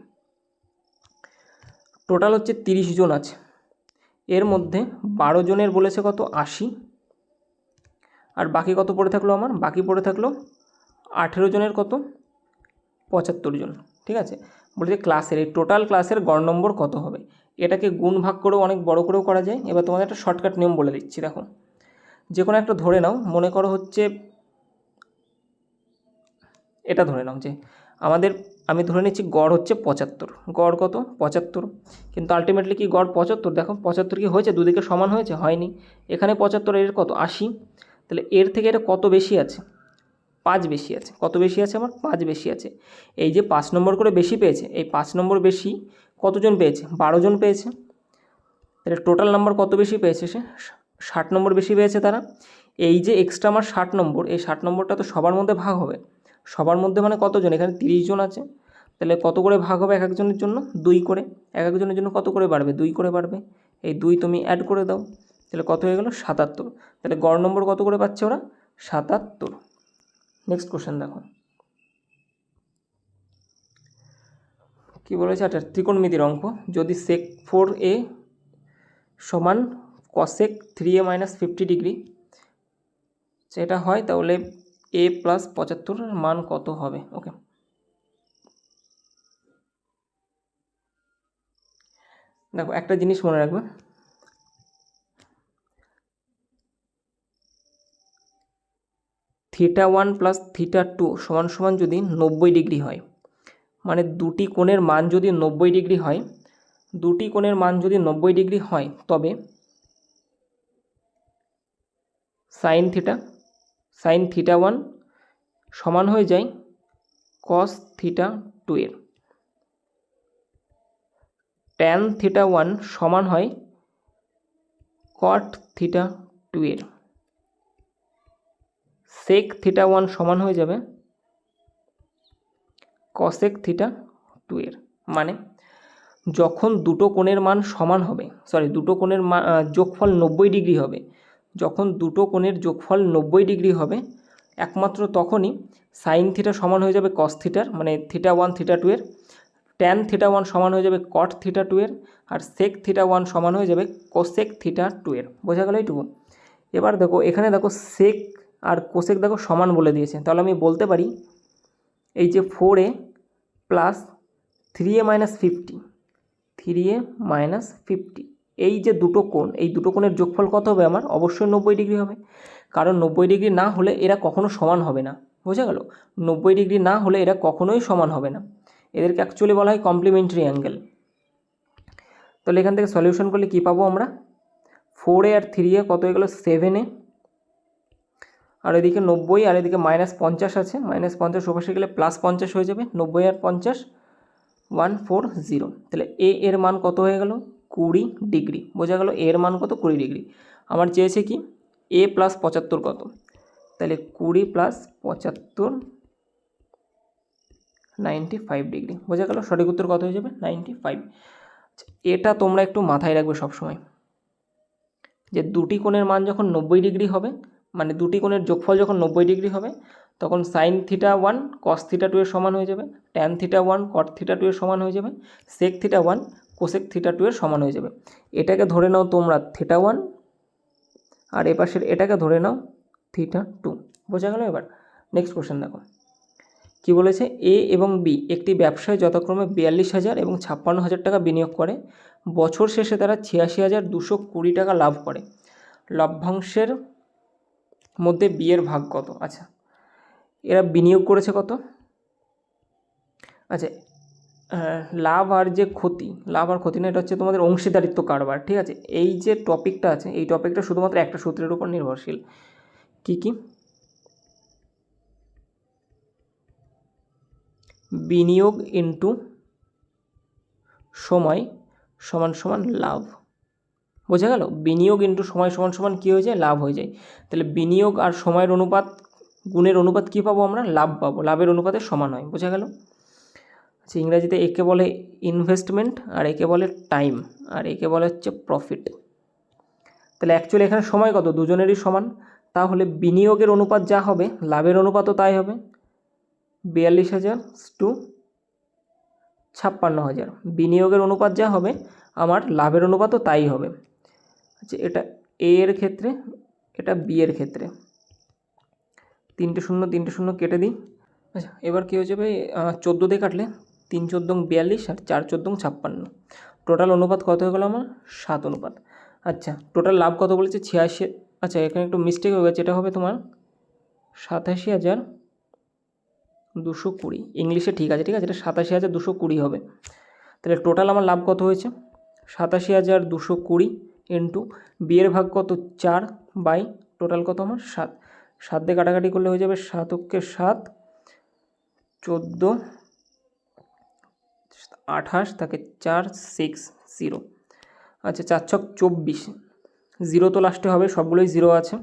Speaker 1: টোটাল হচ্ছে 30 জন আছে, এর মধ্যে 12 জনের বলেছে কত? 80, আর বাকি কত পড়ে থাকলো আমার? বাকি পড়ে থাকলো 18 জনের কত? 75 জন, ঠিক আছে। বলেছে ক্লাসের এই টোটাল ক্লাসের গড় নম্বর কত হবে? এটাকে গুণ ভাগ করেও অনেক বড় করেও করা যায়। এবার তোমাদের একটা শর্টকাট নিয়ম বলে দিচ্ছি, দেখো যে কোনো একটা ধরে নাও, মনে করো হচ্ছে এটা ধরে নাও যে আমি ধরে নিচ্ছি গড় হচ্ছে 75, গড় কত? 75, কিন্তু আলটিমেটলি কি গড় 75? দেখো 75 কি হয়েছে? দুদিকে সমান হয়েছে? হয়নি। এখানে 75, এর কত? 80, তাহলে এর থেকে এটা কত বেশি আছে? 5 বেশি আছে। কত বেশি আছে আমার? 5 বেশি আছে। এই যে 5 নম্বর করে বেশি পেয়েছে, এই 5 নম্বর বেশি কতজন পেয়েছে? 12 জন পেয়েছে। তাহলে টোটাল নাম্বার কত বেশি পেয়েছে? সে 60 নম্বর বেশি পেয়েছে তারা। এই যে এক্সট্রা আমার 60 নম্বর, এই 60 নম্বরটা তো সবার মধ্যে ভাগ হবে। সবার মধ্যে মানে কতজন? এখানে 30 জন আছে, তাহলে কত করে ভাগ হবে এক একজনের জন্য? 2 করে। এক একজনের জন্য কত করে বাড়বে? 2 করে বাড়বে। এই 2 তুমি অ্যাড করে দাও, তাহলে কত হয়ে গেল? 77। তাহলে গড় নম্বর কত করে পাচ্ছে ওরা? 77। নেক্সট কোশ্চেন দেখো কী বলেছে। আচ্ছা ত্রিকোণমিতির অঙ্ক, যদি sec 4a সমান cosec 3a মাইনাস 50 ডিগ্রি সেটা হয়, তাহলে a প্লাস 75 এর মান কত হবে? ওকে, দেখো একটা জিনিস মনে রাখবে, θ1 প্লাস θ2 সমান যদি 90 ডিগ্রি হয়, মানে দুটি কোণের মান যদি 90 ডিগ্রি হয়, দুটি কোণের মান যদি 90 ডিগ্রি হয়, তবে সাইন থিটা 1 সমান হয়ে যায় কস থিটা 2 এর, ট্যান থিটা 1 সমান হয় কট থিটা 2 এর, সেক থিটা 1 সমান হয়ে যাবে কসেক থিটা 2 এর। মানে যখন দুটো কোণের মান সমান হবে, দুটো কোণের যোগফল 90 ডিগ্রি হবে, যখন দুটো কোণের যোগফল 90 ডিগ্রি হবে একমাত্র তখনই সাইন থিটা সমান হয়ে যাবে কস থিটার, মানে থিটা 1 থিটা 2 এর, ট্যান থিটা 1 সমান হয়ে যাবে কট থিটা 2 এর, আর সেক থিটা 1 সমান হয়ে যাবে কোসেক থিটা 2 এর। বোঝা গেল এইটুকু? এবার দেখো এখানে দেখো সেক আর কোসেক দেখো সমান বলে দিয়েছে, তাহলে আমি বলতে পারি এই যে 4a plus 3a minus 50, 3a minus 50, এই যে দুটো কোণ, এই দুটো কোণের যোগফল কত হবে আমার? অবশ্যই 90 ডিগ্রি হবে, কারণ 90 ডিগ্রি না হলে এরা কখনো সমান হবে না। বোঝা গেল? 90 ডিগ্রি না হলে এরা কখনোই সমান হবে না, এদেরকে অ্যাকচুয়ালি বলা হয় কমপ্লিমেন্টারি অ্যাঙ্গেল। তাহলে এখান থেকে সলিউশন করলে কী পাবো আমরা? 4a আর 3a কত হয়ে গেল? 7a, আর এদিকে 90 আর এদিকে মাইনাস 50 আছে, মাইনাস 50 ওপাশে গেলে প্লাস 50 হয়ে যাবে, 90 আর 50 140। তাহলে এ এর মান কত হয়ে গেল? 20 ডিগ্রি। বোঝা গেল? এর মান কত? 20 ডিগ্রি। আমার চেয়েছে কি এ প্লাস 75 কত, তাহলে 20 প্লাস 75 95 ডিগ্রি। বোঝা গেল? সঠিক উত্তর কত হয়ে যাবে? 95। এটা তোমরা একটু মাথায় রাখবে সবসময়, যে দুটি কোণের মান যখন 90 ডিগ্রি হবে, মানে দুটি কোণের যোগফল যখন 90 ডিগ্রি হবে, তখন সাইন থিটা 1 কস থিটা 2 এর সমান হয়ে যাবে, ট্যান থিটা 1 কট থিটা 2 এর সমান হয়ে যাবে, সেক থিটা 1 কোসেক থিটা 2 এর সমান হয়ে যাবে। এটাকে ধরে নাও তোমরা থিটা 1, আর এপাশের এটাকে ধরে নাও থিটা 2। বোঝা গেল? এবার নেক্সট কোশ্চেন দেখো কি বলেছে। এ এবং বি একটি ব্যবসায় যথাক্রমে 42,000 এবং 56,000 টাকা বিনিয়োগ করে, বছর শেষে তারা 86,220 টাকা লাভ করে। লভ্যাংশের মধ্যে বি এর ভাগ কত? আচ্ছা, এরা বিনিয়োগ করেছে কত? আচ্ছা, লাভ আর যে ক্ষতি, লাভ আর ক্ষতি না, এটা হচ্ছে তোমাদের অংশীদারিত্ব কারবার। ঠিক আছে, এই যে টপিকটা আছে, এই টপিকটা শুধুমাত্র একটা সূত্রের উপর নির্ভরশীল। কি কি? বিনিয়োগ ইন্টু সময় সমান সমান লাভ। বোঝা গেল? বিনিয়োগ ইন্টু সময় সমান সমান কী হয়ে যায়? লাভ হয়ে যায়। তাহলে বিনিয়োগ আর সময়ের অনুপাত, গুণের অনুপাত কী পাবো আমরা? লাভ পাবো, লাভের অনুপাতে সমান হয়। বোঝা গেল? আচ্ছা, ইংরাজিতে একে বলে ইনভেস্টমেন্ট, আর একে বলে টাইম, আর একে বলে হচ্ছে প্রফিট। তাহলে অ্যাকচুয়ালি এখানে সময় কত? দুজনেরই সমান, তাহলে বিনিয়োগের অনুপাত যা হবে লাভের অনুপাতও তাই হবে, 42,000 টু 56,000। বিনিয়োগের অনুপাত যা হবে আমার লাভের অনুপাতও তাই হবে। আচ্ছা, এটা এ এর ক্ষেত্রে, এটা বি এর ক্ষেত্রে, 3টে শূন্য কেটে দিই। আচ্ছা, এবার কী হয়ে যাবে? 14 দিয়ে কাটলে 3 14 42 আর 4 14 56। টোটাল অনুপাত কত হয়ে গেল আমার? 7 অনুপাত। আচ্ছা, টোটাল লাভ কত বলেছে? 86। আচ্ছা, এখানে একটু মিস্টেক হয়ে গেছে, এটা হবে তোমার 87,220। ইংলিশে ঠিক আছে, ঠিক আছে, এটা 87,220 হবে। তাহলে টোটাল আমার লাভ কত হয়েছে? 87,220 ইন্টু বিয়ের ভাগ কত? 4 বাই টোটাল কত আমার? 7। 7 দিয়ে কাটাকাটি করলে হয়ে যাবে 7 × 7 14, 28 থাকে 4 6 0। আচ্ছা, 4 ছক 24, জিরো তো লাস্টে হবে, সবগুলোই জিরো আছে।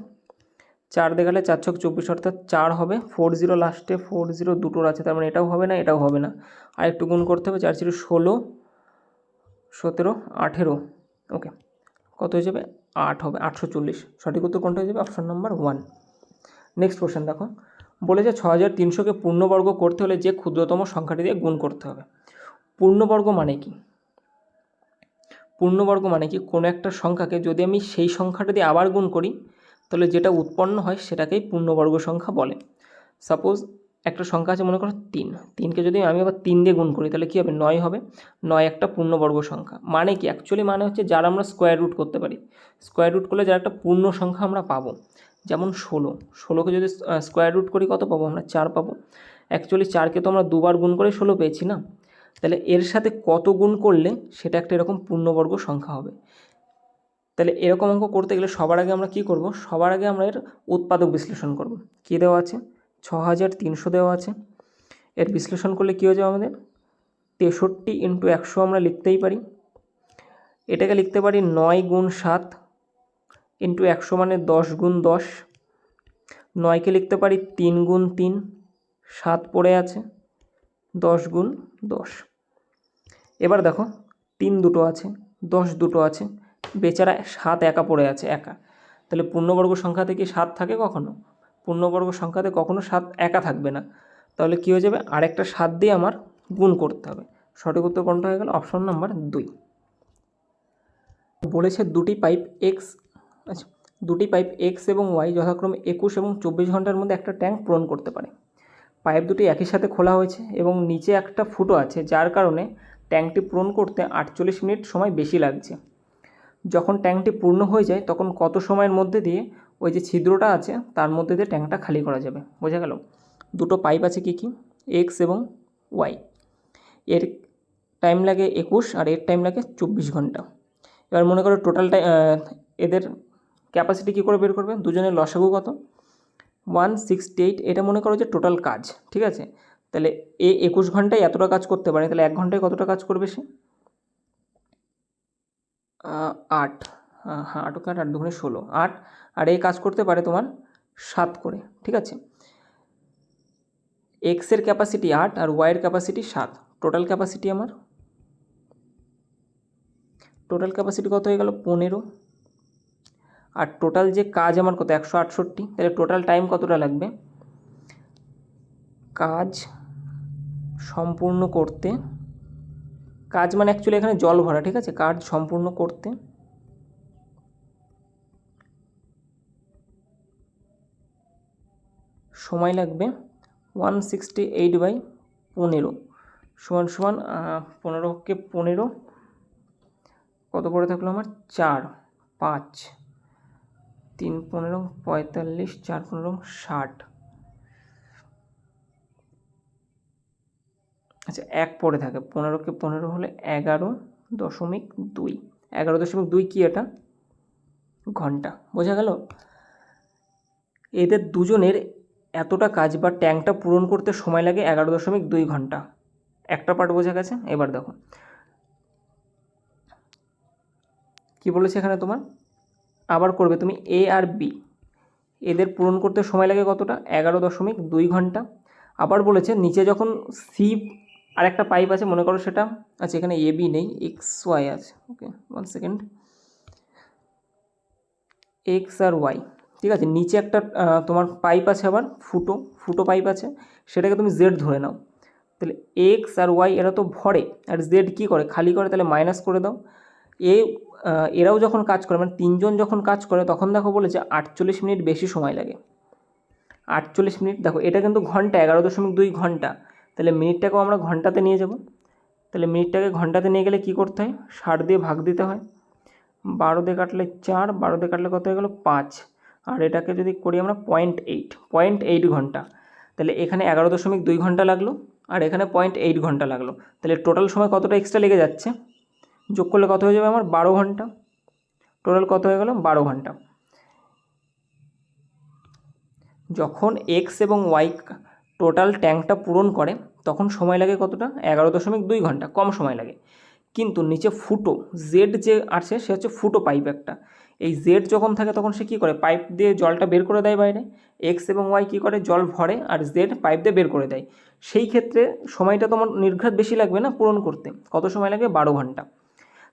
Speaker 1: 4 দিয়ে গেলে 4 ছক 24 অর্থাৎ 4 হবে, 40 লাস্টে, 40 দুটোর আছে, তার মানে এটাও হবে না, এটাও হবে না। আর একটু গুণ করতে হবে, 4 0 16 17 18। ওকে, কত হয়ে যাবে? 8 হবে, 840। সঠিক উত্তর কোনটা হয়ে যাবে? Option number 1। নেক্সট কোশ্চেন দেখো, বলেছে 6,300কে পূর্ণবর্গ করতে হলে যে ক্ষুদ্রতম সংখ্যাটি দিয়ে গুণ করতে হবে। পূর্ণবর্গ মানে কি? পূর্ণবর্গ মানে কি? কোনো একটা সংখ্যাকে যদি আমি সেই সংখ্যাটা দিয়ে আবার গুণ করি, তাহলে যেটা উৎপন্ন হয় সেটাকেই পূর্ণবর্গ সংখ্যা বলে। সাপোজ একটা সংখ্যা আছে, মনে করো 3, 3কে যদি আমি আবার 3 দিয়ে গুণ করি তাহলে কী হবে? 9 হবে। 9 একটা পূর্ণবর্গ সংখ্যা। মানে কি? অ্যাকচুয়ালি মানে হচ্ছে যার আমরা স্কোয়ার রুট করতে পারি। স্কোয়ার রুট করলে যার একটা পূর্ণ সংখ্যা আমরা পাবো। যেমন 16কে যদি স্কোয়ার রুট করি কত পাবো আমরা? 4 পাবো। অ্যাকচুয়ালি 4কে তো আমরা দুবার গুণ করে 16 পেয়েছি না, তাহলে এর সাথে কত গুণ করলে সেটা একটা এরকম পূর্ণবর্গ সংখ্যা হবে। তাহলে এরকম অঙ্ক করতে গেলে সবার আগে আমরা কি করব, সবার আগে আমরা এর উৎপাদক বিশ্লেষণ করব। কি দেওয়া আছে, 6300 দেওয়া আছে। এর বিশ্লেষণ করলে কী হয়ে যাবে আমাদের, 63 × 100 আমরা লিখতেই পারি। এটাকে লিখতে পারি 9 × 7 × 100 মানে 10 × 10। 9কে লিখতে পারি 3 × 3, 7 পড়ে আছে, 10 × 10। এবার দেখো 3 দুটো আছে, 10 দুটো আছে, বেচারা 7 একা পড়ে আছে, একা। তাহলে পূর্ণবর্গ সংখ্যাতে কি 7 থাকে কখনো? পূর্ণবর্গ সংখ্যাতে কখনো 7 একা থাকবে না। তাহলে কী হয়ে যাবে, আরেকটা 7 দিয়ে আমার গুণ করতে হবে। সঠিক উত্তর কোনটা হয়ে গেল, অপশন নাম্বার 2। বলেছে দুটি পাইপ এক্স এবং ওয়াই যথাক্রমে 21 এবং 24 ঘন্টার মধ্যে একটা ট্যাঙ্ক পূরণ করতে পারে। পাইপ দুটি একই সাথে খোলা হয়েছে এবং নিচে একটা ফুটো আছে, যার কারণে ট্যাঙ্কটি পূরণ করতে 48 মিনিট সময় বেশি লাগছে। যখন ট্যাঙ্কটি পূর্ণ হয়ে যায় তখন কত সময়ের মধ্যে দিয়ে ওই যে ছিদ্রটা আছে তার মধ্যে দিয়ে ট্যাঙ্কটা খালি করা যাবে? বোঝা গেল? দুটো পাইপ আছে, কি কি, এক্স এবং ওয়াই। এর টাইম লাগে 21 আর এর টাইম লাগে 24 ঘন্টা। এবার মনে করো টোটাল এদের ক্যাপাসিটি কী করে বের করবে, দুজনের লসাগু কত, 168। এটা মনে করো যে টোটাল কাজ, ঠিক আছে। তাহলে 21 ঘন্টায় এতটা কাজ করতে পারে, তাহলে 1 ঘন্টায় কতটা কাজ করবে সে, 8। হ্যাঁ 8 × 8 = 16, 8। আর এই কাজ করতে পারে তোমার 7 করে, ঠিক আছে। এক্সের ক্যাপাসিটি 8 আর ওয়াইয়ের ক্যাপাসিটি 7, টোটাল ক্যাপাসিটি কত হয়ে গেল, 15। আর টোটাল যে কাজ আমার কত, 168। তাহলে টোটাল টাইম কতটা লাগবে, কাজ সম্পূর্ণ করতে, কাজ মানে অ্যাকচুয়ালি এখানে জল ভরা, ঠিক আছে, কাজ সম্পূর্ণ করতে সময় লাগবে 168/15 সমান 15কে 15 কত পড়ে থাকলো আমার, 4, 5, 3 15 45, 4 15 60। আচ্ছা 1 পড়ে থাকে, 15কে 15 হলে 11.2। 11.2 কি, এটা ঘন্টা। বোঝা গেল? এদের দুজনের এতটা কাজ বা ট্যাঙ্কটা পূরণ করতে সময় লাগে 11.2 ঘন্টা। একটা পার্ট বোঝা গেছে। এবার দেখো কি বলেছে এখানে, তোমার আবার করবে তুমি এ আর বি, এদের পূরণ করতে সময় লাগে কতটা, 11.2 ঘন্টা। আবার বলেছে নিচে যখন সি আর একটা পাইপ আছে, মনে করো সেটা আচ্ছা এখানে এ বি নেই, এক্স ওয়াই আছে, ওকে 1 সেকেন্ড, এক্স আর ওয়াই, ঠিক আছে। নিচে একটা তোমার পাইপ আছে, আবার ফুটো পাইপ আছে, সেটাকে তুমি জেড ধরে নাও। তাহলে এক্স আর ওয়াই এরা তো ভরে আর জেড কী করে, খালি করে, তাহলে মাইনাস করে দাও। এরাও যখন কাজ করে, মানে তিনজন যখন কাজ করে, তখন দেখো বলেছে 48 মিনিট বেশি সময় লাগে। 48 মিনিট, দেখো এটা কিন্তু ঘন্টা, 11.2 ঘন্টা। তাহলে মিনিটটাকেও আমরা ঘন্টাতে নিয়ে যাব। তাহলে মিনিটটাকে ঘন্টাতে নিয়ে গেলে কী করতে হয়, 60 দিয়ে ভাগ দিতে হয়। 12 দিয়ে কাটলে 4, 12 দিয়ে কাটলে কত হয়ে গেল, 5। আর এটাকে যদি করি আমরা 0.8 ঘন্টা। তাহলে এখানে 11.2 ঘন্টা লাগলো আর এখানে 0.8 ঘন্টা লাগলো। তাহলে টোটাল সময় কতটা এক্সট্রা লেগে যাচ্ছে, যোগ করলে কত হয়ে যাবে আমার, 12 ঘন্টা। টোটাল কত হয়ে গেল, 12 ঘন্টা। যখন এক্স এবং ওয়াই টোটাল ট্যাঙ্কটা পূরণ করে তখন সময় লাগে কতটা, 11.2 ঘন্টা, কম সময় লাগে। কিন্তু নিচে ফুটো জেড যে আছে সে হচ্ছে ফুটো পাইপ একটা, এই জেড যখন থাকে তখন সে কী করে, পাইপ দিয়ে জলটা বের করে দেয় বাইরে। এক্স এবং ওয়াই কী করে, জল ভরে আর জেড পাইপ দিয়ে বের করে দেয়। সেই ক্ষেত্রে সময়টা তোমার নির্ঘাত বেশি লাগবে না পূরণ করতে, কত সময় লাগে, 12 ঘন্টা।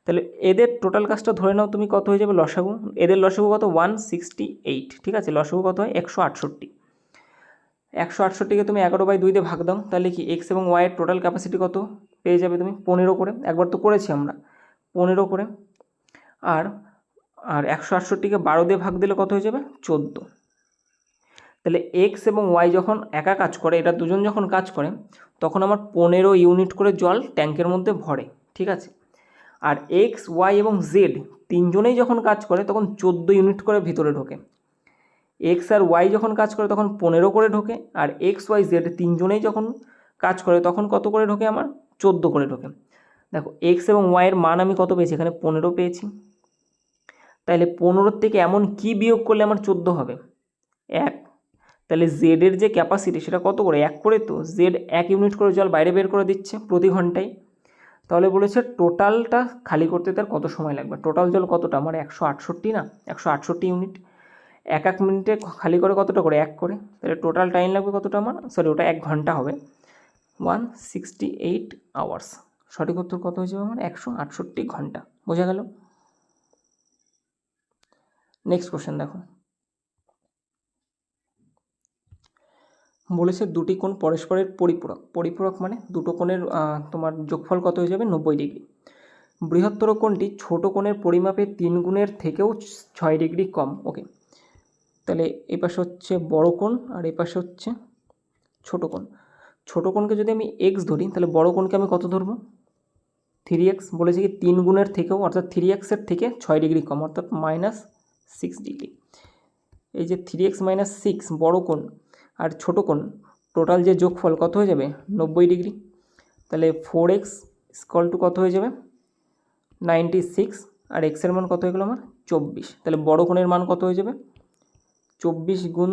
Speaker 1: তাহলে এদের টোটাল কাজটা ধরে নাও তুমি, কত হয়ে যাবে লসাগু, এদের লসাগু কত, 168, ঠিক আছে। লসাগু কত হয়, 168। 168কে তুমি 11/2 দিয়ে ভাগ দাও, তাহলে কি এক্স এবং ওয়াইয়ের টোটাল ক্যাপাসিটি কত পেয়ে যাবে তুমি, 15 করে। একবার তো করেছি আমরা, 15 করে। আর 168কে 12 দিয়ে ভাগ দিলে কত হয়ে যাবে, 14। তাহলে এক্স এবং ওয়াই যখন একা কাজ করে, এটা দুজন যখন কাজ করে, তখন আমার 15 ইউনিট করে জল ট্যাঙ্কের মধ্যে ভরে, ঠিক আছে। আর এক্স ওয়াই এবং জেড তিনজনেই যখন কাজ করে তখন 14 ইউনিট করে ভিতরে ঢোকে। এক্স আর ওয়াই যখন কাজ করে তখন 15 করে ঢোকে, আর এক্স ওয়াই জেড তিনজনেই যখন কাজ করে তখন কত করে ঢোকে, আমার 14 করে ঢোকে। দেখো এক্স এবং ওয়াইয়ের মান আমি কত পেয়েছি, এখানে 15 পেয়েছি। তাহলে 15 থেকে এমন কি বিয়োগ করলে আমার 14 হবে? 1। তাহলে জেডের যে ক্যাপাসিটি সেটা কত করে? 1 করে। তো জেড 1 ইউনিট করে জল বাইরে বের করে দিচ্ছে প্রতি ঘন্টায়। তাহলে বলেছে টোটালটা খালি করতে তার কত সময় লাগবে? টোটাল জল কতটা আমার? 168 না, 168 ইউনিট। 1 মিনিটে খালি করে কতটা করে? 1 করে। তাহলে টোটাল টাইম লাগবে কতটা আমার? সরি, ওটা 1 ঘন্টা হবে, 168 আওয়ার্স। সঠিক উত্তর কত হয়ে যাবে আমার? 168 ঘন্টা। বোঝা গেল? নেক্সট কোশ্চেন দেখো, বলেছে দুটি কোণ পরস্পরের পরিপূরক। পরিপূরক মানে দুটো কোণের তোমার যোগফল কত হয়ে যাবে? 90 ডিগ্রি। বৃহত্তর কোণটি ছোট কোণের পরিমাপে 3 গুণের থেকেও 6 ডিগ্রি কম। ওকে, তাহলে এই পাশে হচ্ছে বড় কোণ আর এই পাশে হচ্ছে ছোট কোণ। ছোট কোণকে যদি আমি এক্স ধরি তাহলে বড় কোণকে আমি কত ধরবো? 3x। বলেছে কি 3 গুণের থেকেও, অর্থাৎ 3x এর থেকে 6 ডিগ্রি কম, অর্থাৎ -6 ডিগ্রি। এই যে 3x - 6 বড় কোণ আর ছোট কোণ, টোটাল যে যোগফল কত হয়ে যাবে? 90 ডিগ্রি। তাহলে 4x = কত হয়ে যাবে? 96। আর x এর মান কত হয়ে গেল আমার? 24। তাহলে বড় কোণের মান কত হয়ে যাবে? 24 গুণ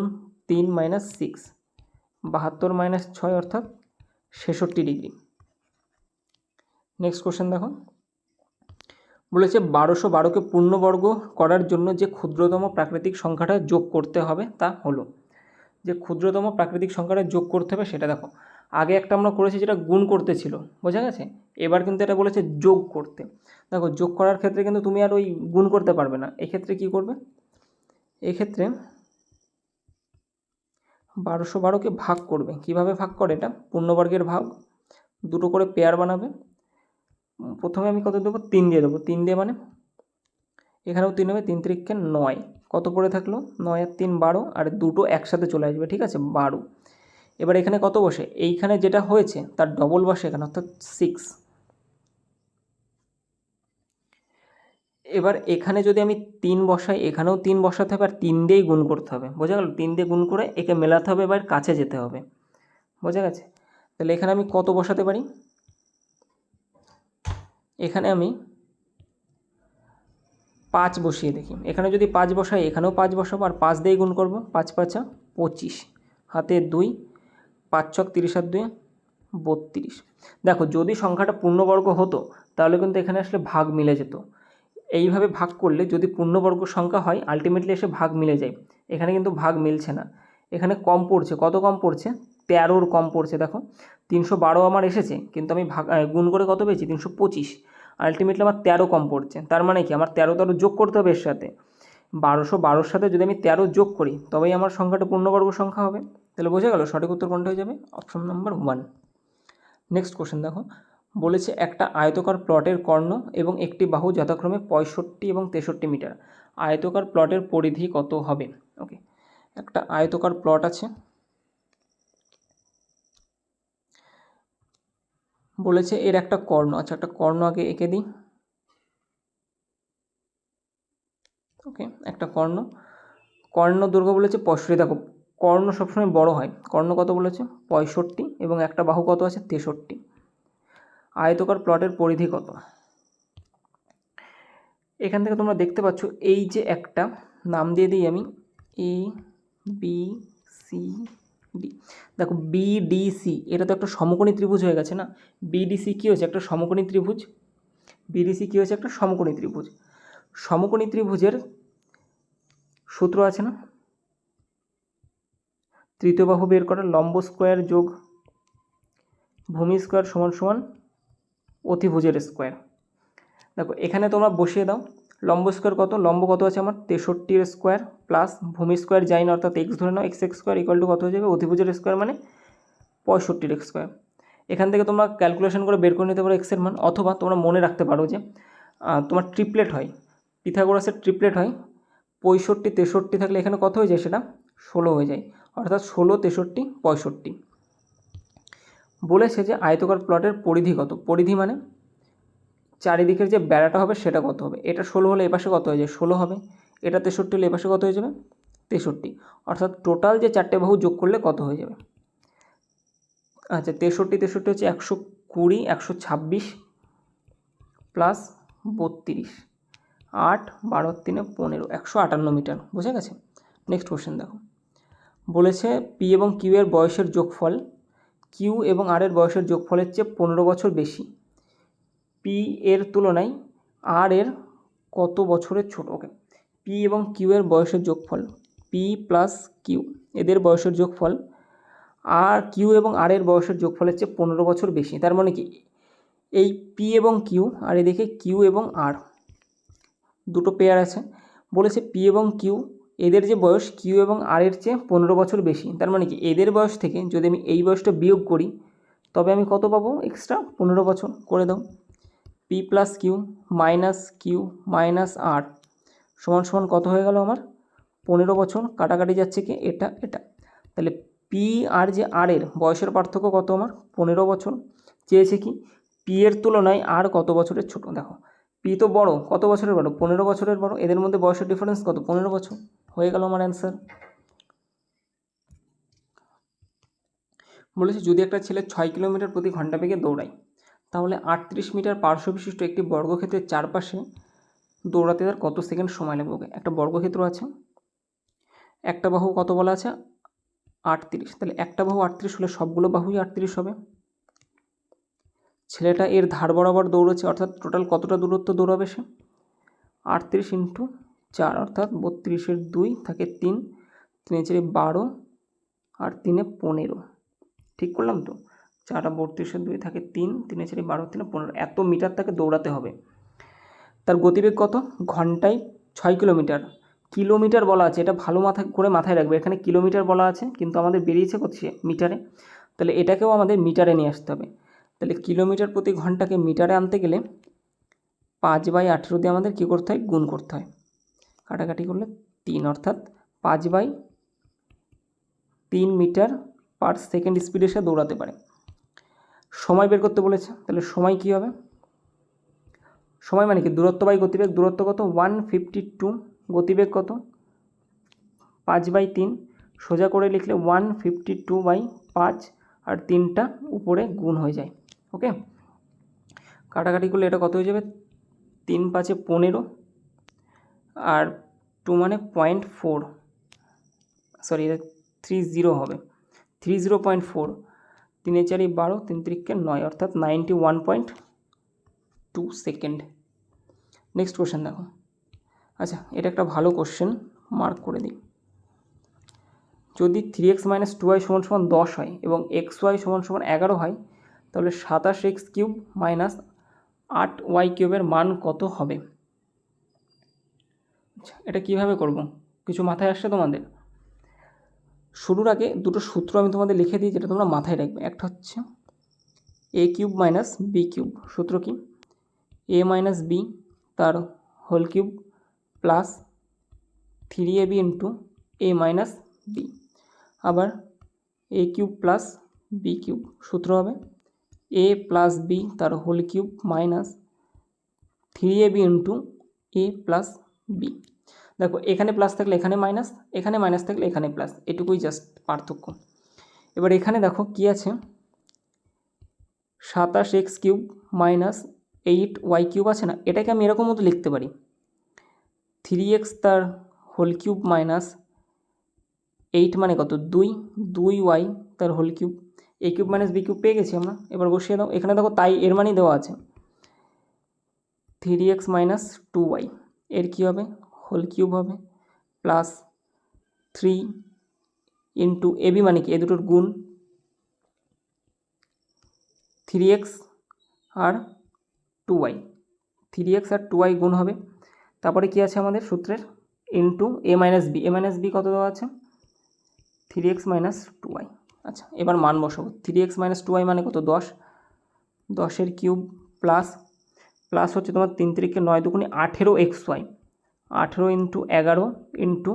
Speaker 1: 3 - 6, 72 - 6 অর্থাৎ 66 ডিগ্রি। নেক্সট কোশ্চেন দেখো, বলেছে 1212কে পূর্ণবর্গ করার জন্য যে ক্ষুদ্রতম প্রাকৃতিক সংখ্যাটা যোগ করতে হবে তা হলো। যে ক্ষুদ্রতম প্রাকৃতিক সংখ্যাটা যোগ করতে হবে সেটা দেখো, আগে একটা আমরা করেছি যেটা গুণ করতে ছিল, বোঝা গেছে? এবার কিন্তু এটা বলেছে যোগ করতে। দেখো, যোগ করার ক্ষেত্রে কিন্তু তুমি আর ওই গুণ করতে পারবে না। এক্ষেত্রে কি করবে? এক্ষেত্রে 1212কে ভাগ করবে। কিভাবে ভাগ করে? এটা পূর্ণবর্গের ভাগ, দুটো করে পেয়ার বানাবে। প্রথমে আমি কত দেবো? 3 দিয়ে দেবো। 3 দিয়ে মানে এখানেও 3 হবে, 3 3 9। কত পড়ে থাকলো? 9 আর 3 12, আর দুটো একসাথে চলে আসবে, ঠিক আছে? 12। এবার এখানে কত বসে? এইখানে যেটা হয়েছে তার ডবল বসে এখানে, অর্থাৎ 6। এবার এখানে যদি আমি 3 বসাই, এখানেও 3 বসাতে হবে আর 3 দিয়েই গুণ করতে হবে। বোঝা গেল? 3 দিয়ে গুণ করে একে মেলাতে হবে, এবার কাছে যেতে হবে। বোঝা গেছে? তাহলে এখানে আমি কত বসাতে পারি? এখানে আমি 5 বসিয়ে দেখি। এখানে যদি 5 বসাই, এখানেও 5 বসাবো আর 5 দিয়ে গুণ করব। 5 5 25, হাতে 2, 5 ছক 30 আর 2 32। দেখো, যদি সংখ্যাটা পূর্ণবর্গ হতো তাহলে কিন্তু এখানে আসলে ভাগ মিলে যেত। এইভাবে ভাগ করলে যদি পূর্ণবর্গ সংখ্যা হয় আলটিমেটলি এসে ভাগ মিলে যায়। এখানে কিন্তু ভাগ মিলছে না, এখানে কম পড়ছে। কত কম পড়ছে? 13-র কম পড়ছে। দেখো, 312 আমার এসেছে, কিন্তু আমি ভাগ গুণ করে কত পেয়েছি? 325। আলটিমেটলি আমার 13 কম পড়ছে। তার মানে কি? আমার 13 যোগ করতে হবে এর সাথে। 1212-র সাথে যদি আমি 13 যোগ করি তবেই আমার সংখ্যাটা পূর্ণবর্গ সংখ্যা হবে। তাহলে বোঝা গেল সঠিক উত্তর কোনটা হয়ে যাবে? Option number 1। নেক্সট কোশ্চেন দেখো, বলেছে একটা আয়তকার প্লটের কর্ণ এবং একটি বাহু যথাক্রমে 65 এবং 63 মিটার। আয়তকার প্লটের পরিধি কত হবে? ওকে, একটা আয়তকার প্লট আছে, বলেছে এর একটা কর্ণ। আচ্ছা, একটা কর্ণ আগে এঁকে দিই। ওকে, একটা কর্ণ, কর্ণ দৈর্ঘ্য বলেছে 65। দেখো, কর্ণ সবসময় বড় হয়। কর্ণ কত বলেছে? 65, এবং একটা বাহু কত আছে? 63। আয়তকার প্লটের পরিধি কত? এখান থেকে তোমরা দেখতে পাচ্ছ, এই যে একটা নাম দিয়ে দিই আমি, এ বি সি ডি। দেখো, বিডিসি এটা তো একটা সমকোণী ত্রিভুজ হয়ে গেছে না? বিডিসি কী হয়েছে? একটা সমকোণী ত্রিভুজ। বিডিসি কী হয়েছে? একটা সমকোণী ত্রিভুজ। সমকোণী ত্রিভুজের সূত্র আছে না? তৃতীয় বাহু বের করা, লম্ব স্কোয়ার যোগ ভূমি স্কোয়ার সমান সমান অতিভুজের স্কোয়ার। দেখো, এখানে তোমরা বসিয়ে দাও। লম্ব স্কোয়ার কত? লম্ব কত আছে আমার? 63 স্কোয়ার প্লাস ভূমি স্কোয়ার যাই না, অর্থাৎ এক্স ধরে নাও, এক্স স্কোয়ার ইকুয়াল টু কত হয়ে যাবে? অতিভুজের স্কোয়ার মানে 65 স্কোয়ার। এখান থেকে তোমরা ক্যালকুলেশন করে বের করে নিতে পারো এক্সের মান, অথবা তোমরা মনে রাখতে পারো যে তোমার ট্রিপলেট হয়, পিথাগোরাসের ট্রিপলেট হয়। 65 63 থাকলে এখানে কত হয়ে যায়? সেটা 16 হয়ে যায়, অর্থাৎ 16 63 65। বলেছে যে আয়তকার প্লটের পরিধি কত? পরিধি মানে চারিদিকের যে বেড়াটা হবে সেটা কত হবে? এটা 16 হলে এপাশে কত হয়ে যায়? 16 হবে। এটা 63 হলে এপাশে কত হয়ে যাবে? 63। অর্থাৎ টোটাল যে চারটে বাহু যোগ করলে কত হয়ে যাবে? আচ্ছা, 63 63 হচ্ছে 120, 126 প্লাস 32, 8 12 3 15 158 মিটার। বোঝা গেছে? নেক্সট কোশ্চেন দেখো, বলেছে পি এবং কিউ এর বয়সের যোগফল কিউ এবং আর এর বয়সের যোগফলের চেয়ে 15 বছর বেশি। পি এর তুলনায় আর এর কত বছরের ছোট? ওকে, পি এবং কিউ এর বয়সের যোগফল, পি প্লাস কিউ এদের বয়সের যোগফল আর কিউ এবং আর এর বয়সের যোগফলের চেয়ে 15 বছর বেশি। তার মানে কি, এই পি এবং কিউ আর এদিকে কিউ এবং আর দুটো পেয়ার আছে। বলেছে পি এবং কিউ এদের যে বয়স কিউ এবং আর এর চেয়ে 15 বছর বেশি। তার মানে কি, এদের বয়স থেকে যদি আমি এই বয়সটা বিয়োগ করি তবে আমি কত পাবো? এক্সট্রা 15 বছর। করে দাও, পি প্লাস কিউ মাইনাস আর সমান সমান কত হয়ে গেল আমার? 15 বছর। কাটাকাটি যাচ্ছে কি, এটা এটা। তাহলে পি আর যে আর এর বয়সের পার্থক্য কত আমার? 15 বছর। চেয়েছে কি, পি এর তুলনায় আর কত বছরের ছোট। দেখো পি তো বড়, কত বছরের বড়? 15 বছরের বড়। এদের মধ্যে বয়সের ডিফারেন্স কত? 15 বছর। হয়ে গেল আমার অ্যান্সার। বলেছে যদি একটা ছেলে 6 কিলোমিটার প্রতি ঘন্টা বেগে দৌড়ায় তাহলে 38 মিটার পার্শ্ব বিশিষ্ট একটি বর্গক্ষেত্রের চারপাশে দৌড়াতে তার কত সেকেন্ড সময় লাগবে? ওকে, একটা বর্গক্ষেত্র আছে, একটা বাহু কত বলা আছে? 38। তাহলে একটা বাহু 38 হলে সবগুলো বাহুই 38 হবে। ছেলেটা এর ধার বরাবর দৌড়েছে, অর্থাৎ টোটাল কতটা দূরত্ব দৌড়াবে সে? 38 ইন্টু 4 অর্থাৎ 32-এর 2 থাকে 3, 3-4 12 আর 3-এ 15। ঠিক করলাম তো? 4 আর 32-এর 2 থাকে 3, 3-4 12, 3-এ 15। এত মিটার তাকে দৌড়াতে হবে। তার গতিবেগ কত? ঘন্টায় 6 কিলোমিটার। কিলোমিটার বলা আছে, এটা ভালো মাথায় রাখবে। এখানে কিলোমিটার বলা আছে কিন্তু আমাদের বেরিয়েছে কত? মিটারে। তাহলে এটাকেও আমাদের মিটারে নিয়ে আসতে হবে। তাহলে কিলোমিটার প্রতি ঘন্টাকে মিটারে আনতে গেলে 5/18 দিয়ে আমাদের কী করতে হয়? গুণ করতে হয়। কাটাকাটি করলে 3 অর্থাৎ 5/3 মিটার পার সেকেন্ড স্পিডে সে দৌড়াতে পারে। সময় বের করতে বলেছে, তাহলে সময় কী হবে? সময় মানে কি, দূরত্ব বাই গতিবেগ। দূরত্ব কত? 152। গতিবেগ কত? 5/3। সোজা করে লিখলে 152/5 আর 3টা উপরে গুণ হয়ে যায়। ওকে, কাটাকাটি করলে এটা কত হয়ে যাবে? 3 5 15 আর 2 মানে 0.4, সরি এটা 30 হবে, 30.4। 3-4 12, 3-3 9 অর্থাৎ 91.2 সেকেন্ড। নেক্সট কোশ্চেন দেখো। আচ্ছা, এটা একটা ভালো কোশ্চেন, মার্ক করে দিই। যদি 3x - 2y = 10 হয় এবং xy = 11 হয় তাহলে 27x³ - 8y³ মান কত হবে? আচ্ছা, এটা কিভাবে করব? কিছু মাথায় আসছে তোমাদের? শুরুর আগে দুটো সূত্র আমি তোমাদের লিখে দিই, যেটা তোমরা মাথায় রাখবে। একটা হচ্ছে a³ - b³ সূত্র কি? a - b তার whole cube plus 3ab into a - b। আবার a³ প্লাস b³ সূত্র হবে a প্লাস b তার whole cube minus 3ab into a plus b। দেখো এখানে প্লাস থাকলে এখানে মাইনাস, এখানে মাইনাস থাকলে এখানে প্লাস, এটুকুই জাস্ট পার্থক্য। এবার এখানে দেখো কি আছে, 27x³ - 8y³ আছে না, এটাকে আমি এরকম মতো লিখতে পারি 3x তার হোল কিউব মাইনাস 8 মানে কত? 2y তার হোল কিউব। a³ - b³ পেয়ে গেছি আমরা। এবার বসিয়ে দাও, এখানে দেখো তাই এর মানই দেওয়া আছে 3x - 2y এর কী হবে? হোল কিউব হবে প্লাস 3 ইন্টু ab মানে কি, এ দুটোর গুণ 3x আর 2y, 3x আর 2y গুণ হবে। তারপরে কি আছে আমাদের সূত্রের? Into a - b, a - b কত দেওয়া আছে? 3x - 2y। আচ্ছা, এবার মান বসাবো। 3x - 2y মানে কত? 10, 10-এর কিউব প্লাস প্লাস হচ্ছে তোমার 3-3 9 2 18xy, 18 ইন্টু 11 ইন্টু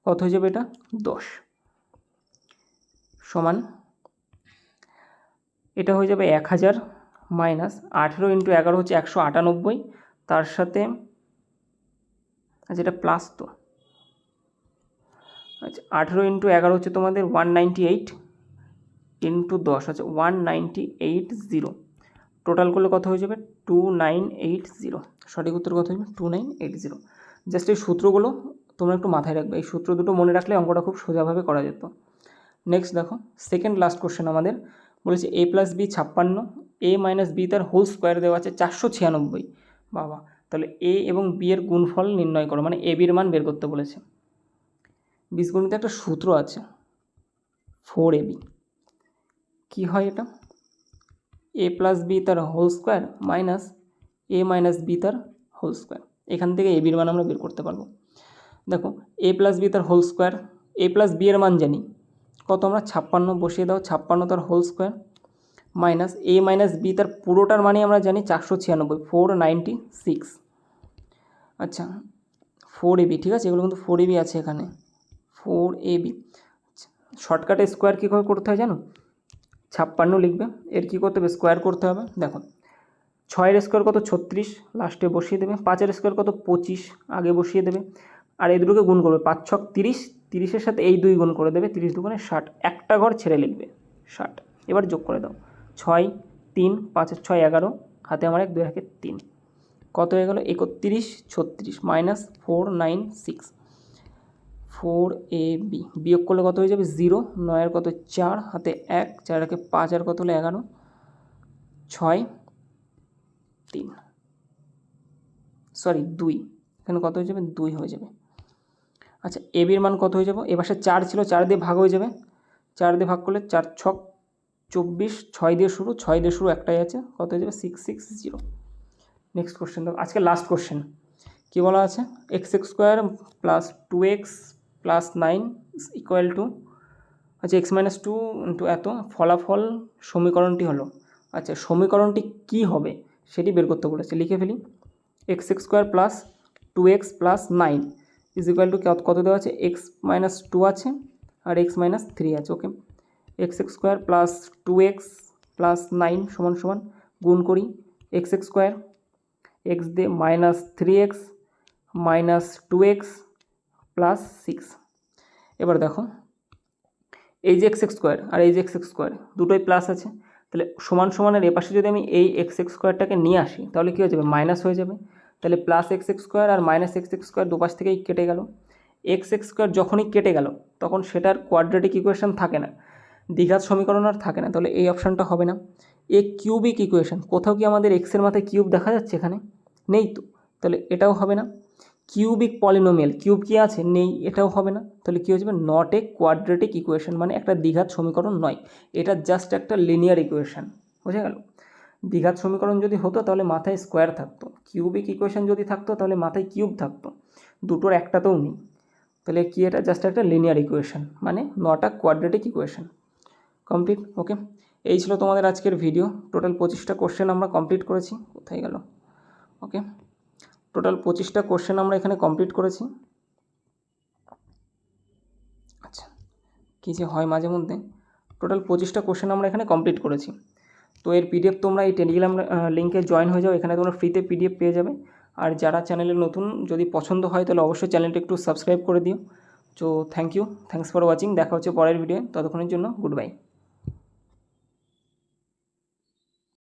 Speaker 1: কত হয়ে যাবে? এটা 10 সমান এটা হয়ে যাবে 1000 মাইনাস 18 ইন্টু 11 হচ্ছে 198, তার সাথে আচ্ছা এটা প্লাস তো, আচ্ছা 18 ইন্টু 11 হচ্ছে তোমাদের 198 ইন্টু 10 আছে 1980, টোটাল করলে কত হয়ে যাবে? 2980। সঠিক উত্তর কত হবে 2980। জাস্ট এই সূত্রগুলো তোমরা একটু মাথায় রাখবে, এই সূত্র দুটো মনে রাখলে অঙ্কটা খুব সোজাভাবে করা যেত। নেক্সট দেখো সেকেন্ড লাস্ট কোশ্চেন আমাদের বলেছে a plus B 56, a minus B তার হোল স্কোয়ার দেওয়া আছে 496। বাবা, তাহলে a এবং b এর গুণফল নির্ণয় করো, মানে a b এর মান বের করতে বলেছে। বীজগণিতে একটা সূত্র আছে 4ab। কি হয় এটা? a প্লাস বি তার whole square minus a minus B তার হোল স্কোয়ার। এখান থেকে a b এর মান আমরা বের করতে পারবো। দেখো a প্লাস বি তার whole square, a plus B এর মান জানি কত, আমরা 56 বসিয়ে দাও, 56 তার whole square minus a minus B তার পুরোটার মানে আমরা জানি 496, 496। আচ্ছা 4ab, ঠিক আছে, এগুলো কিন্তু 4ab আছে এখানে, 4ab। শর্টকাটে স্কোয়ার কী করে করতে হয় জানো? 56 লিখবে, এর কী করতে হবে, স্কোয়ার করতে হবে। দেখো 6-এর স্কোয়ার কত 36, লাস্টে বসিয়ে দেবে। 5-এর স্কোয়ার কত 25, আগে বসিয়ে দেবে। আর এই দুটোকে গুণ করবে, 5 ছক 30, 30-এর সাথে এই 2 গুণ করে দেবে, 30 দুগুণে 60, একটা ঘর ছেড়ে লিখবে 60। এবার যোগ করে দাও, 6 3 5 6 11, হাতে আমার 1 2 1 3, কত হয়ে গেল 31 36 মাইনাস 496। 4ab বিয়োগ করলে কত হয়ে যাবে 0, 9-এর কত 4, হাতে 1, 4 1 5, আর কত হলো 11, 6 3, সরি 2, এখানে কত হয়ে যাবে 2 হয়ে যাবে। আচ্ছা ab এর মান কত হয়ে যাবে, এ পাশে 4 ছিল, 4 দিয়ে ভাগ হয়ে যাবে, 4 দিয়ে ভাগ করলে 4 ছক 24, 6 দিয়ে শুরু, 6 দিয়ে শুরু একটাই আছে, কত হয়ে যাবে 660। নেক্সট কোশ্চেন দেখো, আজকে লাস্ট কোশ্চেন কী বলা আছে, x square plus 2x plus 9 equal to, আচ্ছা এক্স মাইনাস 2 ইন্টু এত, ফলাফল সমীকরণটি হলো। আচ্ছা সমীকরণটি কি হবে সেটি বের করতে বলেছে, লিখে ফেলি। X square plus 2x plus 9 is equal to কত দেওয়া আছে, এক্স মাইনাস 2 আছে আর এক্স মাইনাস 3 আছে। Okay, x square plus 2x plus 9 সমান সমান গুণ করি, এক্স স্কোয়ার এক্স দিয়ে minus 3x minus 2x plus 6। এবার দেখো এই যে এক্স স্কোয়ার আর এই যে এক্স স্কোয়ার দুটোই প্লাস আছে, তাহলে সমান সমানের এপাশে যদি আমি এই এক্স স্কোয়ারটাকে নিয়ে আসি তাহলে কী হয়ে যাবে, মাইনাস হয়ে যাবে। তাহলে প্লাস এক্স স্কোয়ার আর মাইনাস এক্স স্কোয়ার দুপাশ থেকেই কেটে গেল। এক্স স্কোয়ার যখনই কেটে গেল তখন সেটার কোয়াড্রেটিক ইকুয়েশন থাকে না, দ্বিঘাত সমীকরণ আর থাকে না, তাহলে এই অপশানটা হবে না। এ কিউবিক ইকুয়েশন, কোথাও কি আমাদের এক্সের মাথায় কিউব দেখা যাচ্ছে, এখানে নেই তো, তাহলে এটাও হবে না। কিউবিক পলিনোমিয়াল, কিউব কি আছে, নেই, এটাও হবে না। তাহলে কী হয়ে যাবে, নট এ কোয়াড্রেটিক ইকুয়েশন, মানে একটা দ্বিঘাত সমীকরণ নয়, এটা জাস্ট একটা লিনিয়ার ইকুয়েশন। বুঝে গেল? দ্বিঘাত সমীকরণ যদি হতো তাহলে মাথায় স্কোয়ার থাকতো, কিউবিক ইকুয়েশন যদি থাকতো তাহলে মাথায় কিউব থাকতো, দুটোর একটাতেও নেই। তাহলে কি, এটা জাস্ট একটা লিনিয়ার ইকুয়েশন, মানে not a quadratic equation. Complete. Okay, এই ছিল তোমাদের আজকের ভিডিও। টোটাল 25টা কোশ্চেন আমরা কমপ্লিট করেছি। কোথায় গেল? ওকে, টোটাল 25টা কোশ্চেন আমরা এখানে কমপ্লিট করেছি। আচ্ছা কী যে হয় মাঝে মধ্যে, টোটাল 25টা কোশ্চেন আমরা এখানে কমপ্লিট করেছি। তো এর পিডিএফ তোমরা এই টেলিগ্রাম লিঙ্কে জয়েন হয়ে যাও, এখানে তোমরা ফ্রিতে পিডিএফ পেয়ে যাবে। আর যারা চ্যানেলে নতুন, যদি পছন্দ হয় তাহলে অবশ্যই চ্যানেলটা একটু সাবস্ক্রাইব করে দিও। তো থ্যাংকস ফর ওয়াচিং, দেখা হচ্ছে পরের ভিডিও, ততক্ষণের জন্য গুড বাই।